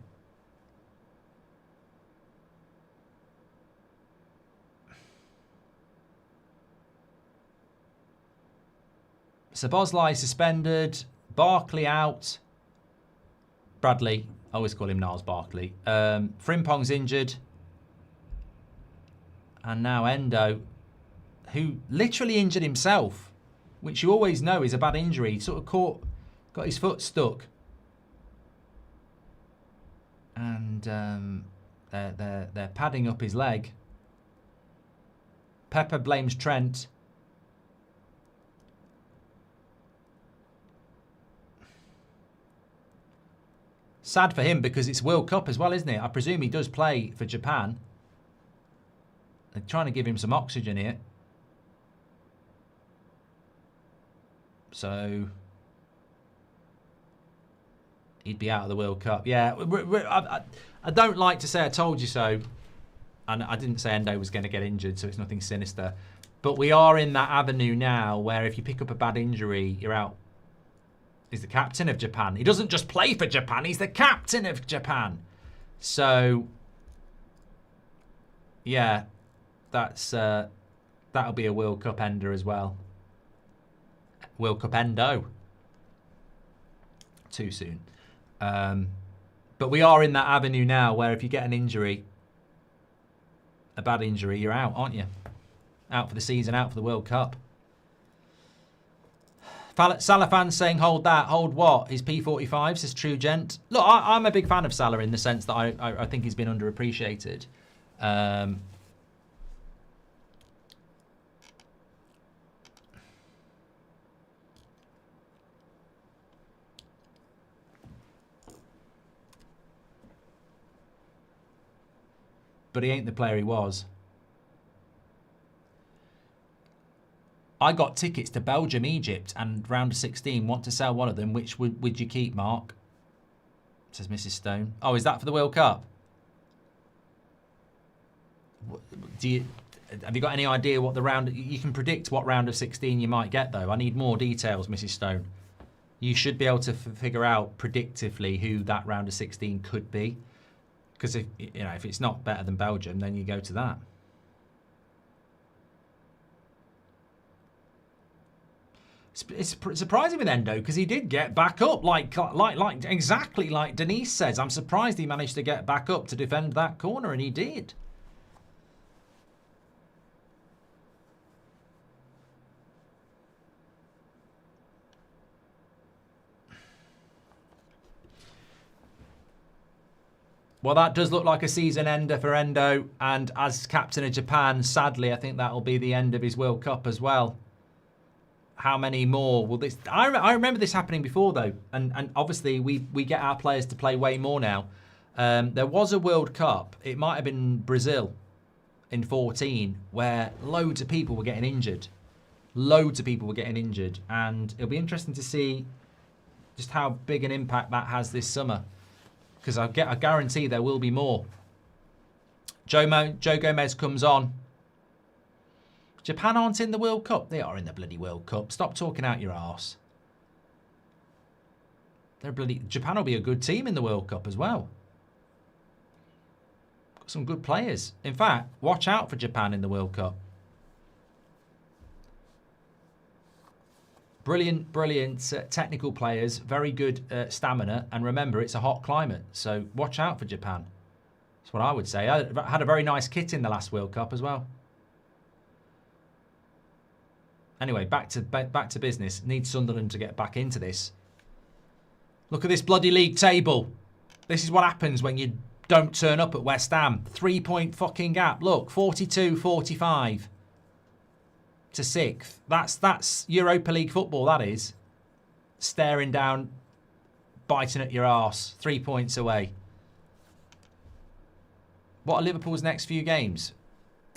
Szoboszlai suspended. Barkley out. Bradley, I always call him Niles Barkley. Frimpong's injured. And now Endo, who literally injured himself, which you always know is a bad injury. He sort of got his foot stuck. And they're padding up his leg. Pepper blames Trent. Sad for him because it's World Cup as well, isn't it? I presume he does play for Japan. They're trying to give him some oxygen here. So he'd be out of the World Cup. Yeah, I don't like to say I told you so. And I didn't say Endo was going to get injured, so it's nothing sinister. But we are in that avenue now where if you pick up a bad injury, you're out. He's the captain of Japan. He doesn't just play for Japan, he's the captain of Japan. So, yeah, that'll be a World Cup ender as well. World Cup endo. Too soon. But we are in that avenue now where if you get an injury, a bad injury, you're out, aren't you? Out for the season, out for the World Cup. Salah fans saying, hold that. Hold what? His P45, says True Gent. Look, I'm a big fan of Salah in the sense that I think he's been underappreciated. But he ain't the player he was. I got tickets to Belgium, Egypt, and round of 16. Want to sell one of them. Which would you keep, Mark? Says Mrs. Stone. Oh, is that for the World Cup? Have you got any idea what the round... You can predict what round of 16 you might get, though. I need more details, Mrs. Stone. You should be able to figure out predictively who that round of 16 could be. Because if it's not better than Belgium, then you go to that. It's surprising with Endo because he did get back up, like exactly like Denise says. I'm surprised he managed to get back up to defend that corner, and he did. Well, that does look like a season ender for Endo, and as captain of Japan, sadly, I think that'll be the end of his World Cup as well. How many more will this... I remember this happening before, though. And obviously, we get our players to play way more now. There was a World Cup. It might have been Brazil in 14, where loads of people were getting injured. Loads of people were getting injured. And it'll be interesting to see just how big an impact that has this summer. Because I guarantee there will be more. Joe Gomez comes on. Japan aren't in the World Cup. They are in the bloody World Cup. Stop talking out your arse. Japan will be a good team in the World Cup as well. Got some good players. In fact, watch out for Japan in the World Cup. Brilliant, brilliant technical players, very good stamina, and remember, it's a hot climate, so watch out for Japan. That's what I would say. I had a very nice kit in the last World Cup as well. Anyway, back to business. Need Sunderland to get back into this. Look at this bloody league table. This is what happens when you don't turn up at West Ham. 3-point fucking gap. Look, 42-45 to 6th. That's Europa League football, that is. Staring down, biting at your arse. 3 points away. What are Liverpool's next few games?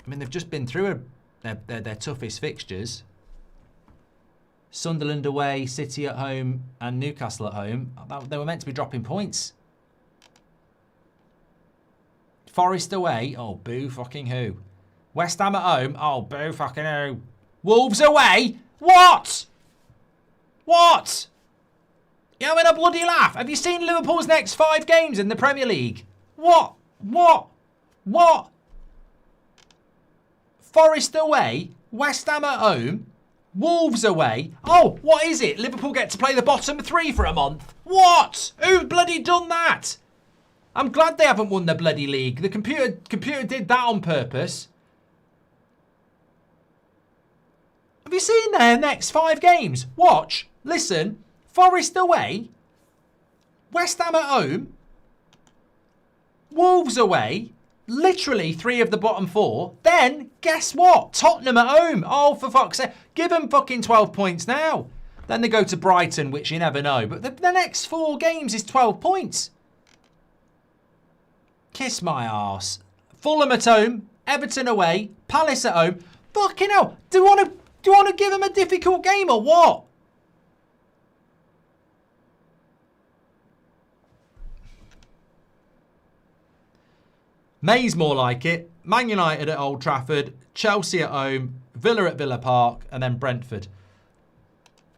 I mean, they've just been through their toughest fixtures. Sunderland away, City at home, and Newcastle at home. They were meant to be dropping points. Forest away. Oh, boo fucking who. West Ham at home. Oh, boo fucking who. Wolves away. What? What? You having a bloody laugh? Have you seen Liverpool's next 5 games in the Premier League? What? What? What? Forest away. West Ham at home. Wolves away. Oh, what is it? Liverpool get to play the bottom 3 for a month. What? Who bloody done that? I'm glad they haven't won the bloody league. The computer did that on purpose. Have you seen their next 5 games? Watch. Listen. Forest away. West Ham at home. Wolves away. Literally 3 of the bottom 4. Then, guess what? Tottenham at home. Oh, for fuck's sake. Give them fucking 12 points now. Then they go to Brighton, which you never know. But the next 4 games is 12 points. Kiss my arse. Fulham at home. Everton away. Palace at home. Fucking hell. Do you want to give them a difficult game or what? May's more like it. Man United at Old Trafford, Chelsea at home, Villa at Villa Park, and then Brentford.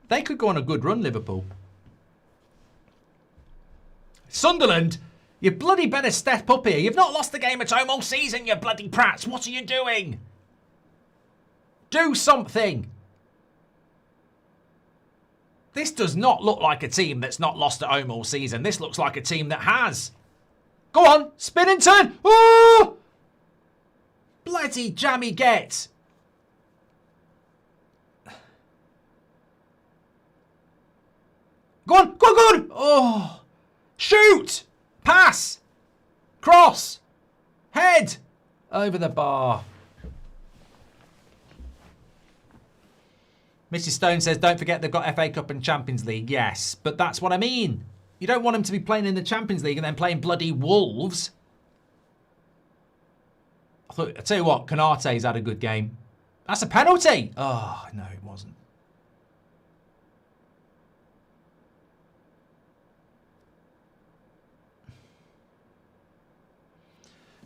They could go on a good run, Liverpool. Sunderland, you bloody better step up here. You've not lost the game at home all season, you bloody prats. What are you doing? Do something. This does not look like a team that's not lost at home all season. This looks like a team that has. Go on, spin and turn. Oh! Bloody jammy get. Go on, go on, go on. Oh. Shoot. Pass. Cross. Head. Over the bar. Mrs. Stone says, don't forget they've got FA Cup and Champions League. Yes, but that's what I mean. You don't want them to be playing in the Champions League and then playing bloody Wolves. I tell you what, Konate's had a good game. That's a penalty. Oh, no, it wasn't.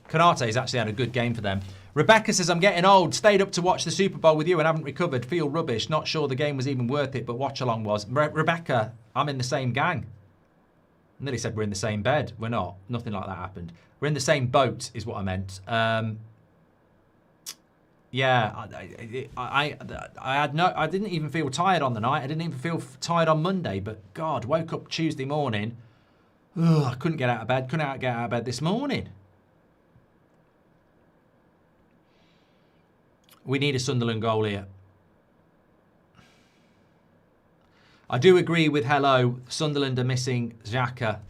Konate's actually had a good game for them. Rebecca says, I'm getting old. Stayed up to watch the Super Bowl with you and haven't recovered. Feel rubbish. Not sure the game was even worth it, but Watchalong was. Rebecca, I'm in the same gang. I nearly said we're in the same bed. We're not. Nothing like that happened. We're in the same boat is what I meant. Yeah, I didn't even feel tired on the night. I didn't even feel tired on Monday. But God, woke up Tuesday morning. Ugh, I couldn't get out of bed. Couldn't get out of bed this morning. We need a Sunderland goal here. I do agree with Hello. Sunderland are missing Xhaka.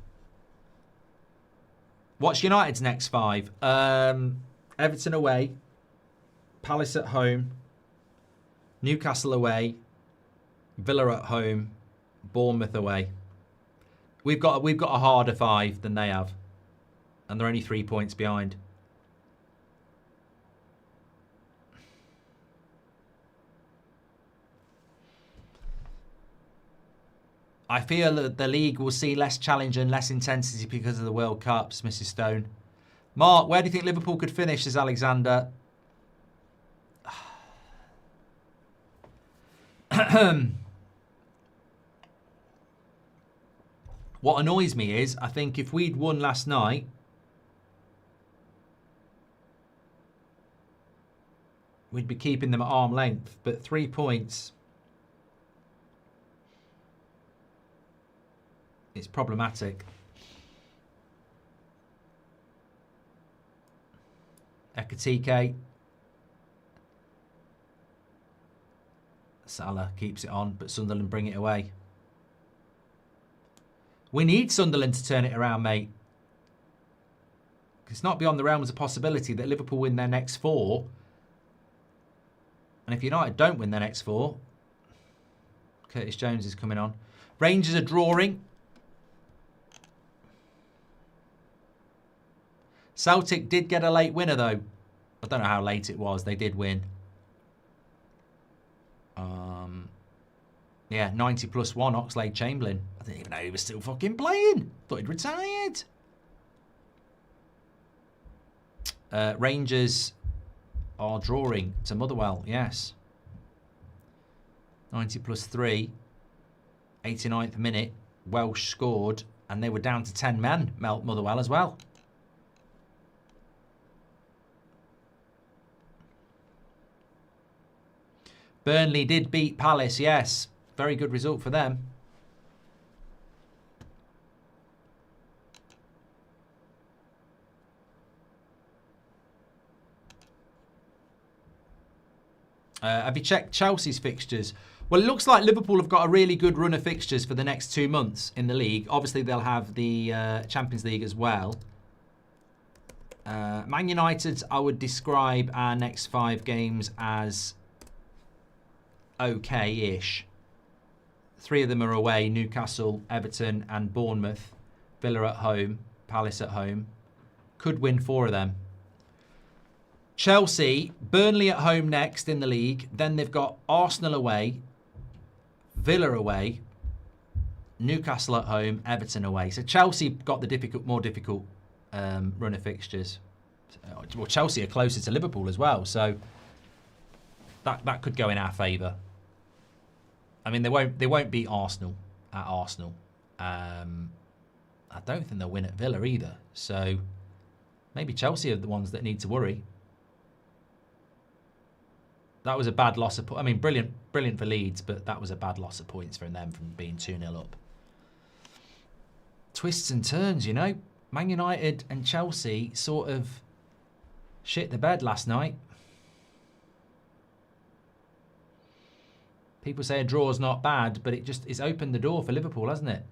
What's United's next 5? Everton away. Palace at home. Newcastle away. Villa at home. Bournemouth away. We've got a harder 5 than they have. And they're only 3 points behind. I feel that the league will see less challenge and less intensity because of the World Cups, Mrs. Stone. Mark, where do you think Liverpool could finish, says Alexander? What annoys me is, I think if we'd won last night, we'd be keeping them at arm's length. But 3 points... It's problematic. Ekatike. Salah keeps it on, but Sunderland bring it away. We need Sunderland to turn it around, mate. It's not beyond the realms of possibility that Liverpool win their next 4. And if United don't win their next 4, Curtis Jones is coming on. Rangers are drawing. Celtic did get a late winner, though. I don't know how late it was. They did win. Yeah, 90+1, Oxlade-Chamberlain. I didn't even know he was still fucking playing. Thought he'd retired. Rangers are drawing to Motherwell, yes. 90+3. 89th minute. Welsh scored, and they were down to 10 men, Motherwell as well. Burnley did beat Palace, yes. Very good result for them. Have you checked Chelsea's fixtures? Well, it looks like Liverpool have got a really good run of fixtures for the next 2 months in the league. Obviously, they'll have the Champions League as well. Man United, I would describe our next 5 games as okay-ish. 3 of them are away: Newcastle, Everton and Bournemouth. Villa at home, Palace at home. Could win 4 of them. Chelsea, Burnley at home next in the league. Then they've got Arsenal away, Villa away, Newcastle at home, Everton away. So Chelsea got the more difficult run of fixtures. Well, Chelsea are closer to Liverpool as well, so that could go in our favour. I mean, they won't beat Arsenal at Arsenal. I don't think they'll win at Villa either. So maybe Chelsea are the ones that need to worry. That was a bad loss of... I mean, brilliant for Leeds, but that was a bad loss of points for them from being 2-0 up. Twists and turns, you know. Man United and Chelsea sort of shit the bed last night. People say a draw's not bad, but it's opened the door for Liverpool, hasn't it?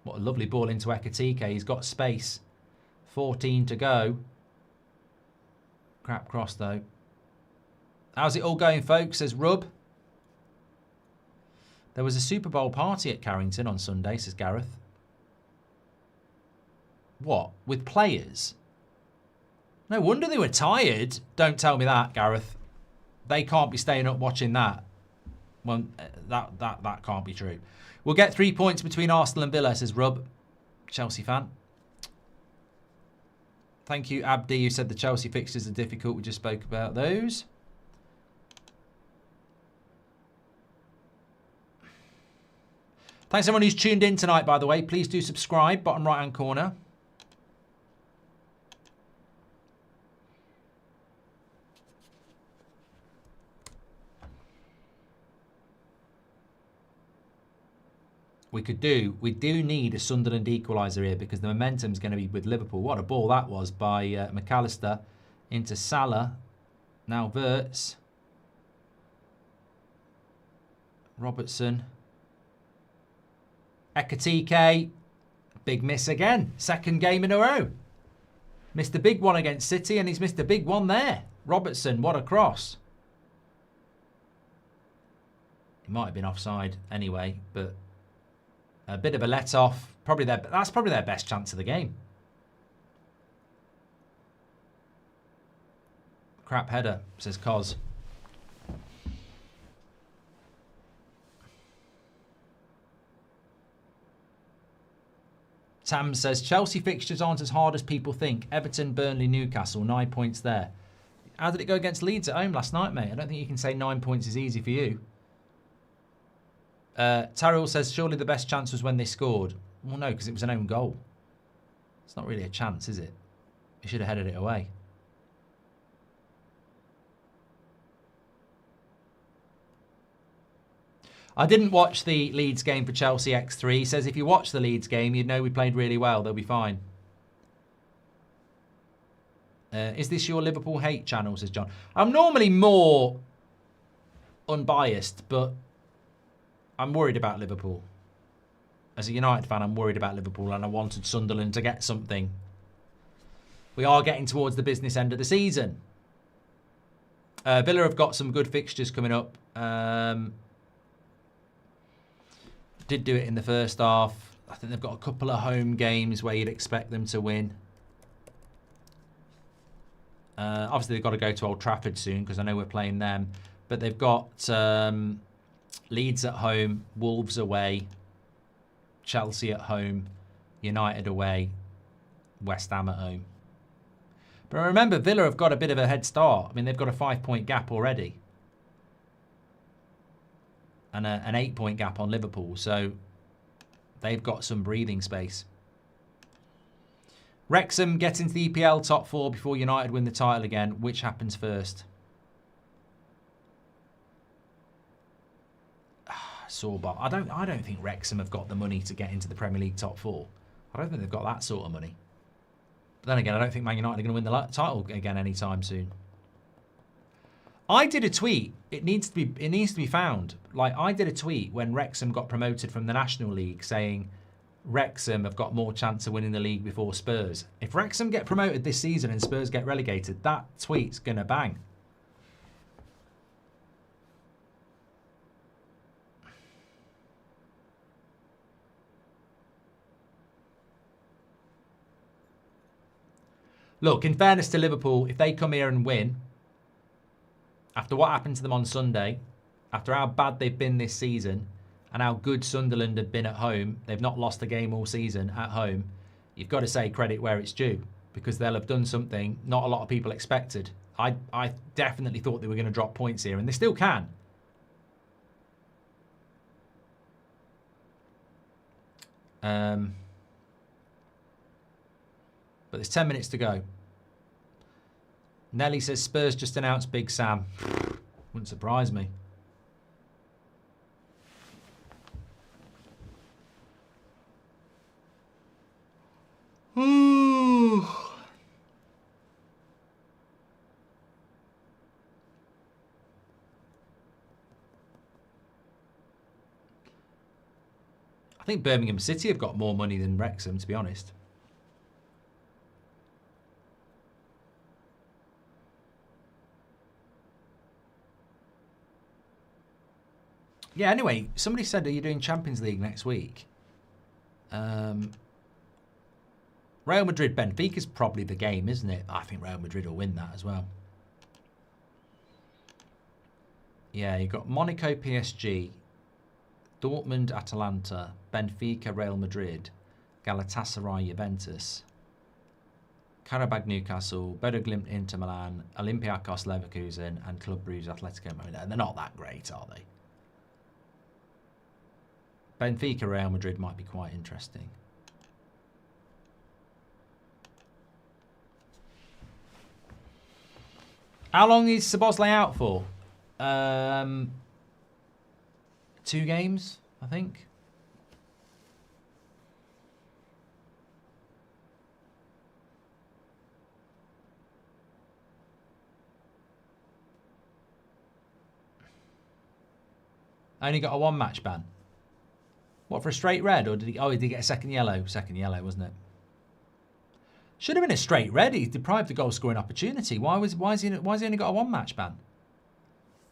What a lovely ball into Ekatike. He's got space. 14 to go. Crap cross, though. How's it all going, folks? Says Rub. There was a Super Bowl party at Carrington on Sunday, says Gareth. What? With players? No wonder they were tired. Don't tell me that, Gareth. They can't be staying up watching that. Well, that can't be true. We'll get 3 points between Arsenal and Villa, says Rub. Chelsea fan. Thank you, Abdi. You said the Chelsea fixtures are difficult. We just spoke about those. Thanks everyone who's tuned in tonight, by the way. Please do subscribe, bottom right-hand corner. We do need a Sunderland equaliser here because the momentum's going to be with Liverpool. What a ball that was by McAllister into Salah. Now Wirtz. Robertson. Ekatike. Big miss again. Second game in a row. Missed a big one against City and he's missed a big one there. Robertson, what a cross. He might have been offside anyway, but a bit of a let-off. That's probably their best chance of the game. Crap header, says Cos. Tam says, Chelsea fixtures aren't as hard as people think. Everton, Burnley, Newcastle, 9 points there. How did it go against Leeds at home last night, mate? I don't think you can say 9 points is easy for you. Tyrrell says, surely the best chance was when they scored. Well, no, because it was an own goal. It's not really a chance, is it? He should have headed it away. I didn't watch the Leeds game for Chelsea X3. He says if you watch the Leeds game, you'd know we played really well. They'll be fine. Is this your Liverpool hate channel, says John. I'm normally more unbiased, but I'm worried about Liverpool. As a United fan, I'm worried about Liverpool, and I wanted Sunderland to get something. We are getting towards the business end of the season. Villa have got some good fixtures coming up. Did do it in the first half. I think they've got a couple of home games where you'd expect them to win. Obviously, they've got to go to Old Trafford soon because I know we're playing them. But they've got Leeds at home, Wolves away, Chelsea at home, United away, West Ham at home. But remember, Villa have got a bit of a head start. I mean, they've got a 5-point gap already. And an 8-point gap on Liverpool. So they've got some breathing space. Wrexham get into the EPL top 4 before United win the title again. Which happens first? Sawbar. I don't think Wrexham have got the money to get into the Premier League top 4. I don't think they've got that sort of money. But then again, I don't think Man United are going to win the title again anytime soon. I did a tweet. It needs to be found. Like, I did a tweet when Wrexham got promoted from the National League saying Wrexham have got more chance of winning the league before Spurs. If Wrexham get promoted this season and Spurs get relegated, that tweet's going to bang. Look, in fairness to Liverpool, if they come here and win, after what happened to them on Sunday, after how bad they've been this season, and how good Sunderland have been at home, they've not lost a game all season at home, you've got to say credit where it's due, because they'll have done something not a lot of people expected. I definitely thought they were going to drop points here, and they still can. But there's 10 minutes to go. Nelly says Spurs just announced Big Sam. Wouldn't surprise me. Ooh. I think Birmingham City have got more money than Wrexham, to be honest. Yeah, anyway, somebody said, are you doing Champions League next week? Real Madrid, Benfica's probably the game, isn't it? I think Real Madrid will win that as well. Yeah, you've got Monaco, PSG, Dortmund, Atalanta, Benfica, Real Madrid, Galatasaray, Juventus, Karabag, Newcastle, Bodo Glimt, Inter Milan, Olympiacos, Leverkusen, and Club Brugge, Atletico Madrid. And they're not that great, are they? Benfica, Real Madrid might be quite interesting. How long is Szoboszlai out for? 2 games, I think. Only got a 1-match ban. What, for a straight red, or did he? Oh, did he get a second yellow? Second yellow, wasn't it? Should have been a straight red. He's deprived the goal scoring opportunity. Why has he only got a 1-match ban?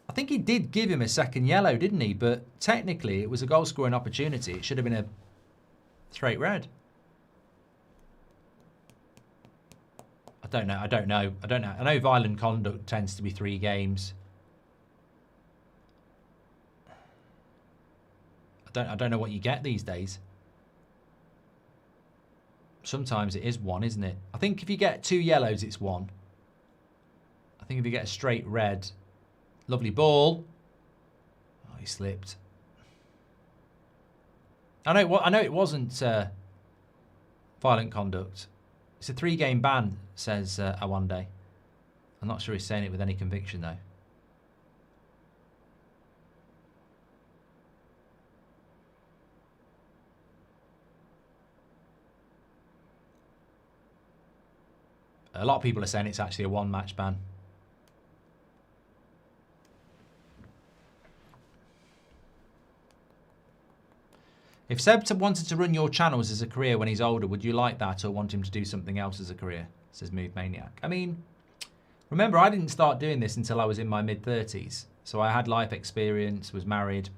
I think he did give him a second yellow, didn't he? But technically, it was a goal scoring opportunity. It should have been a straight red. I don't know. I know violent conduct tends to be 3 games. I don't know what you get these days. Sometimes it is 1, isn't it? I think if you get 2 yellows, it's 1. I think if you get a straight red, lovely ball. Oh, he slipped. I know it wasn't violent conduct. It's a 3-game ban, says Awande. I'm not sure he's saying it with any conviction though. A lot of people are saying it's actually a one-match ban. If Seb wanted to run your channels as a career when he's older, would you like that or want him to do something else as a career? Says Mood Maniac. I mean, remember, I didn't start doing this until I was in my mid-30s. So I had life experience, was married,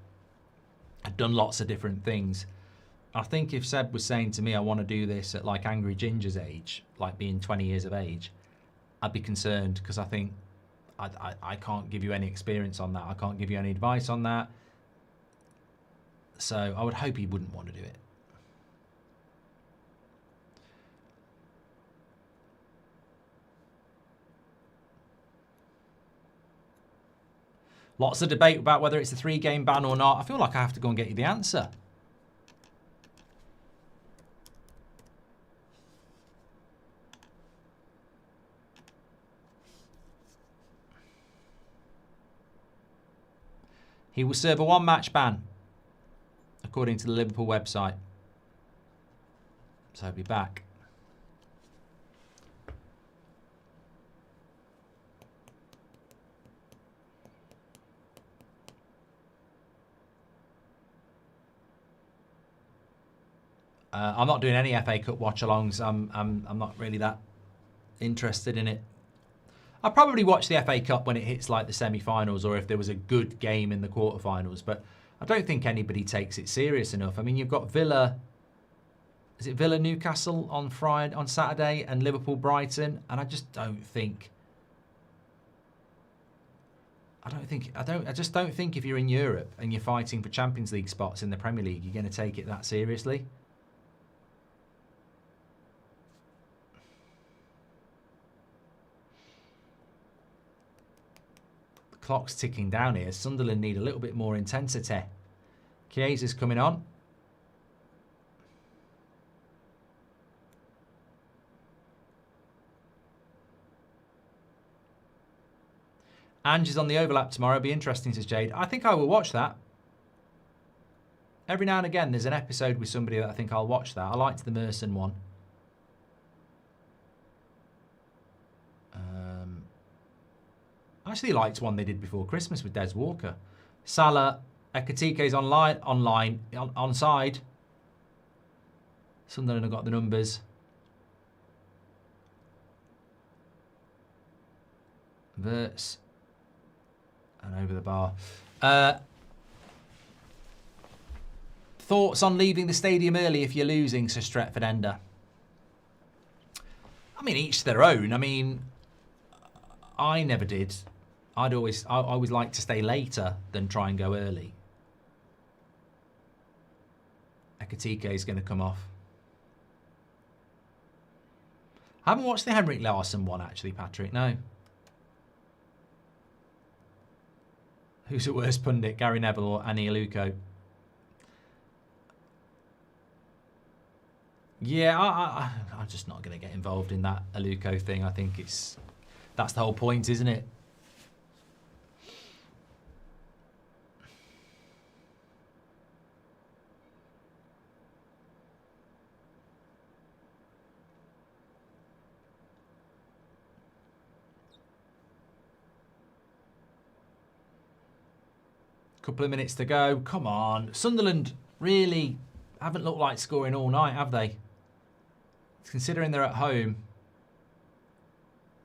I'd done lots of different things. I think if Seb was saying to me, I want to do this at like Angry Ginger's age, like being 20 years of age, I'd be concerned because I think I can't give you any experience on that. I can't give you any advice on that. So I would hope he wouldn't want to do it. Lots of debate about whether it's a 3-game ban or not. I feel like I have to go and get you the answer. He will serve a 1-match ban, according to the Liverpool website. So he'll be back. I'm not doing any FA Cup watch-alongs. I'm not really that interested in it. I'll probably watch the FA Cup when it hits like the semi-finals or if there was a good game in the quarter-finals. But I don't think anybody takes it serious enough. I mean, you've got Villa. Is it Villa Newcastle on Saturday and Liverpool Brighton? And I just don't think. I just don't think if you're in Europe and you're fighting for Champions League spots in the Premier League, you're going to take it that seriously. Clock's ticking down here. Sunderland need a little bit more intensity. Chiesa's coming on. Ange is on the overlap tomorrow. It'll be interesting, says Jade. I think I will watch that. Every now and again, there's an episode with somebody that I think I'll watch that. I liked the Merson one. I actually liked one they did before Christmas with Des Walker. Salah, Ekatike's onside. Sunderland have got the numbers. Verts. And over the bar. Thoughts on leaving the stadium early if you're losing, says Stretford Ender. I mean, each their own. I mean, I never did. I always like to stay later than try and go early. Ekatike is going to come off. I haven't watched the Henrik Larsson one, actually, Patrick. No. Who's the worst pundit, Gary Neville or Annie Aluko? Yeah, I'm just not going to get involved in that Aluko thing. I think that's the whole point, isn't it? Couple of minutes to go. Come on. Sunderland really haven't looked like scoring all night, have they? Considering they're at home.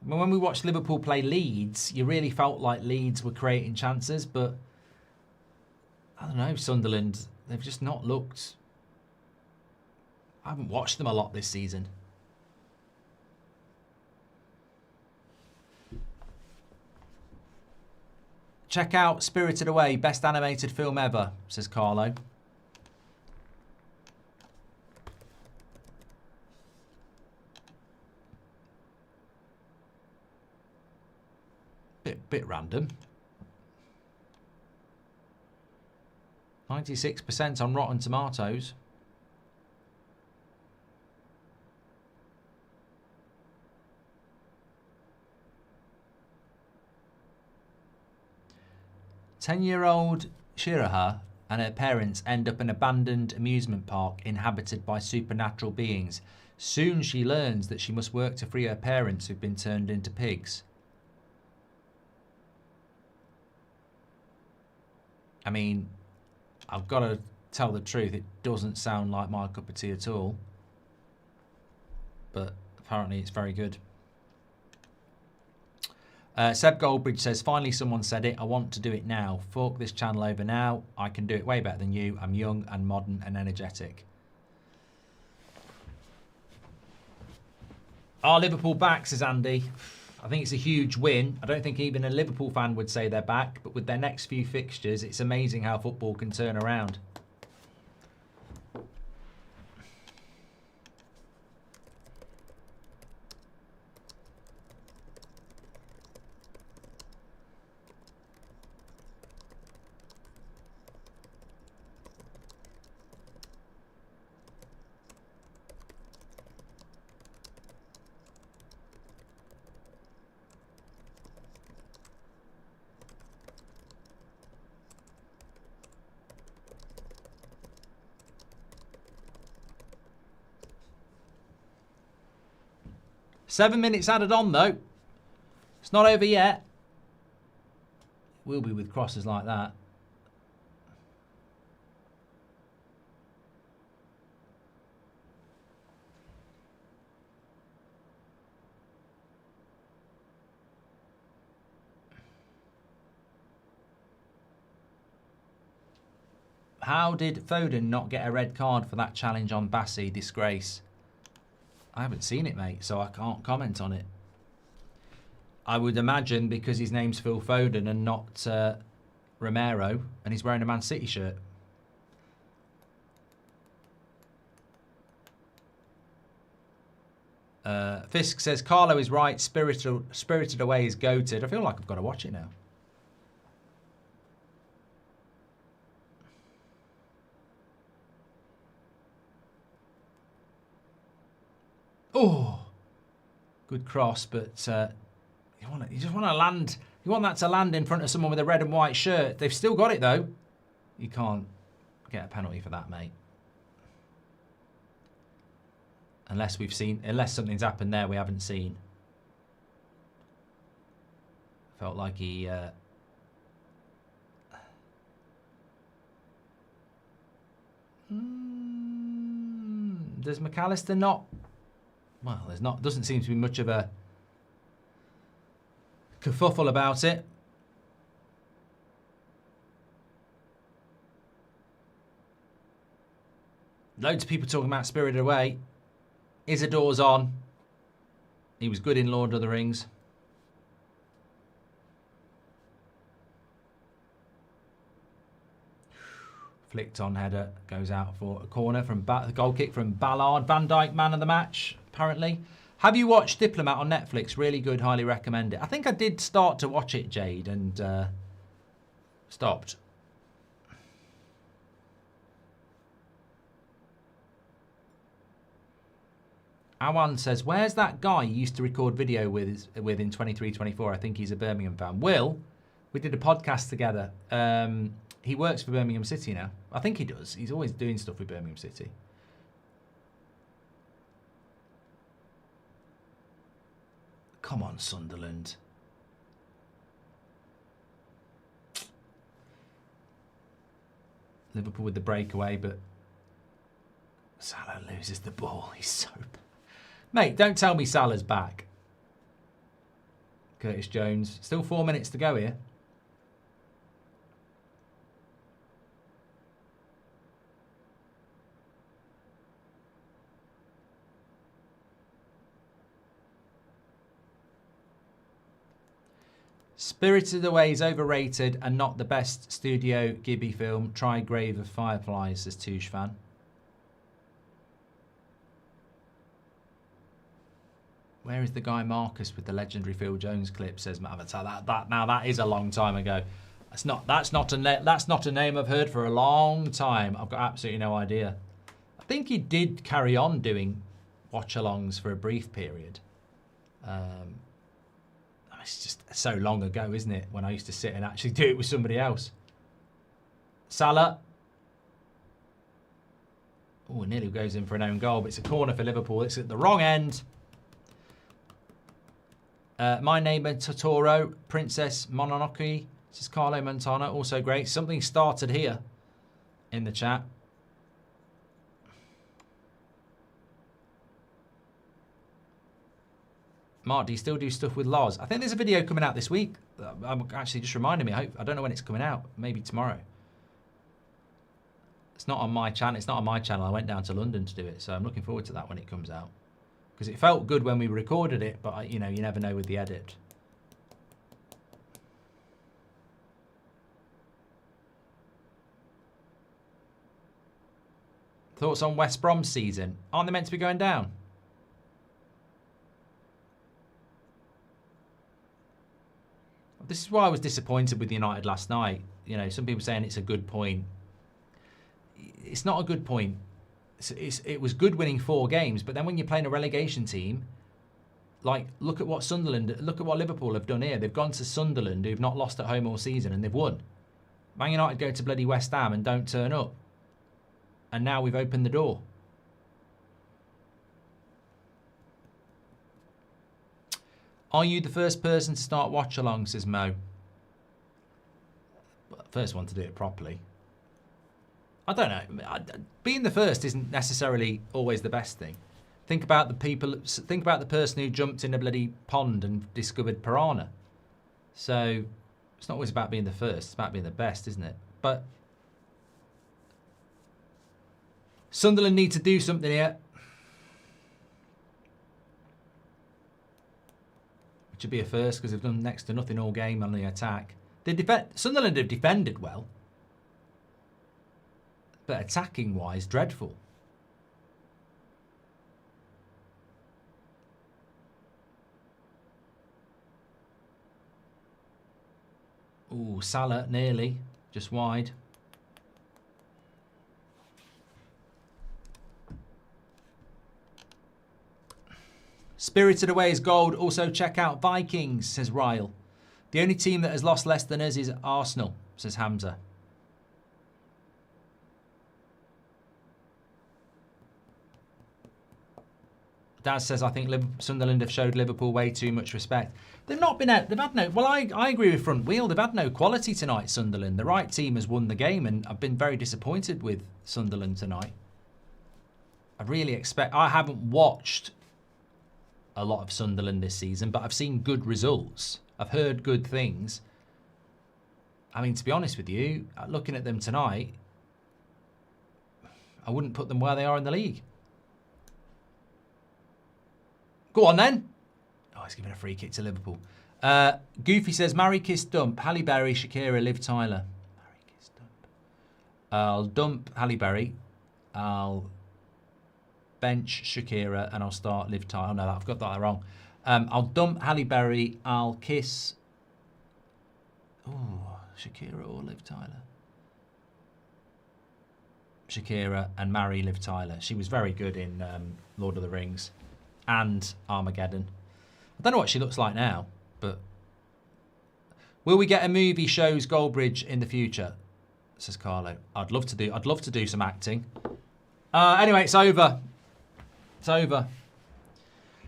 When we watched Liverpool play Leeds, you really felt like Leeds were creating chances, but I don't know, Sunderland, they've just not looked. I haven't watched them a lot this season. Check out Spirited Away, best animated film ever, says Carlo. Bit random. 96% on Rotten Tomatoes. Ten-year-old Shiraha and her parents end up in an abandoned amusement park inhabited by supernatural beings Soon she learns that she must work to free her parents who've been turned into pigs. I mean, I've got to tell the truth, it doesn't sound like my cup of tea at all. But apparently it's very good. Seb Goldbridge says, finally someone said it. I want to do it now. Fork this channel over now. I can do it way better than you. I'm young and modern and energetic. Are Liverpool back, says Andy. I think it's a huge win. I don't think even a Liverpool fan would say they're back. But with their next few fixtures, it's amazing how football can turn around. Seven minutes added on, though. It's not over yet. We'll be with crosses like that. How did Foden not get a red card for that challenge on Bassi? Disgrace. I haven't seen it, mate, so I can't comment on it. I would imagine because his name's Phil Foden and not Romero, and he's wearing a Man City shirt. Fisk says, Carlo is right, Spirited Away is goated. I feel like I've got to watch it now. Oh, good cross, but you just want to land. You want that to land in front of someone with a red and white shirt. They've still got it though. You can't get a penalty for that, mate. Unless something's happened there we haven't seen. Felt like he. Does McAllister not? Well, doesn't seem to be much of a kerfuffle about it. Loads of people talking about Spirited Away. Isidore's on. He was good in Lord of the Rings. Flicked on header, goes out for a corner from the goal kick from Ballard. Van Dijk, man of the match, apparently. Have you watched Diplomat on Netflix? Really good, highly recommend it. I think I did start to watch it, Jade, and stopped. Awan says, where's that guy you used to record video with in 23-24? I think he's a Birmingham fan. Will, we did a podcast together. He works for Birmingham City now. I think he does. He's always doing stuff with Birmingham City. Come on, Sunderland. Liverpool with the breakaway, but Salah loses the ball. He's so... Mate, don't tell me Salah's back. Curtis Jones. Still 4 minutes to go here. Spirited Away is overrated and not the best Studio Ghibli film. Try Grave of Fireflies, says Touche fan. Where is the guy Marcus with the legendary Phil Jones clip? Says Mavatar. That is a long time ago. That's not a name I've heard for a long time. I've got absolutely no idea. I think he did carry on doing watch-alongs for a brief period. It's just so long ago, isn't it? When I used to sit and actually do it with somebody else. Salah. Oh, nearly goes in for an own goal, but it's a corner for Liverpool. It's at the wrong end. My neighbour Totoro, Princess Mononoke, says Carlo Montana, also great. Something started here in the chat. Mark, do you still do stuff with Loz? I think there's a video coming out this week. I'm actually just reminding me. I don't know when it's coming out. Maybe tomorrow. It's not on my channel. It's not on my channel. I went down to London to do it, so I'm looking forward to that when it comes out. Because it felt good when we recorded it, but you know, you never know with the edit. Thoughts on West Brom's season? Aren't they meant to be going down? This is why I was disappointed with United last night. You know, some people saying it's a good point. It's not a good point. It was good winning 4 games, but then when you're playing a relegation team, like, look at what Liverpool have done here. They've gone to Sunderland, who've not lost at home all season, and they've won. Man United go to bloody West Ham and don't turn up. And now we've opened the door. Are you the first person to start Watchalong, says Mo? Well, first one to do it properly. I don't know. Being the first isn't necessarily always the best thing. Think about the people. Think about the person who jumped in a bloody pond and discovered piranha. So it's not always about being the first. It's about being the best, isn't it? But Sunderland need to do something here. Which would be a first because they've done next to nothing all game on the attack. Sunderland have defended well. But attacking-wise, dreadful. Ooh, Salah, nearly. Just wide. Spirited away is gold. Also check out Vikings, says Ryle. The only team that has lost less than us is Arsenal, says Hamza. Daz says, I think Sunderland have showed Liverpool way too much respect. They've not been out. They've had no. Well, I agree with Front Wheel. They've had no quality tonight, Sunderland. The right team has won the game, and I've been very disappointed with Sunderland tonight. I haven't watched a lot of Sunderland this season, but I've seen good results. I've heard good things. I mean, to be honest with you, looking at them tonight, I wouldn't put them where they are in the league. Go on then. Oh, he's giving a free kick to Liverpool. Goofy says, marry, kiss, dump. Halle Berry, Shakira, Liv Tyler. Marry, kiss, dump. I'll dump Halle Berry. I'll bench Shakira and I'll start Liv Tyler. Oh no, I've got that wrong. I'll dump Halle Berry. I'll kiss... Oh, Shakira or Liv Tyler. Shakira and marry Liv Tyler. She was very good in Lord of the Rings and Armageddon. I don't know what she looks like now, but will we get a movie shows Goldbridge in the future? Says Carlo. I'd love to do some acting. Anyway, it's over. It's over.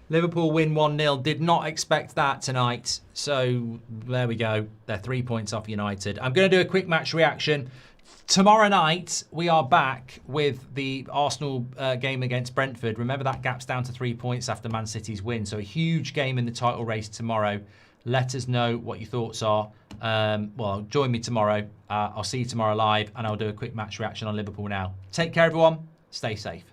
Liverpool win 1-0. Did not expect that tonight. So there we go. They're 3 points off United. I'm going to do a quick match reaction. Tomorrow night, we are back with the Arsenal game against Brentford. Remember, that gap's down to 3 points after Man City's win. So a huge game in the title race tomorrow. Let us know what your thoughts are. Well, join me tomorrow. I'll see you tomorrow live, and I'll do a quick match reaction on Liverpool now. Take care, everyone. Stay safe.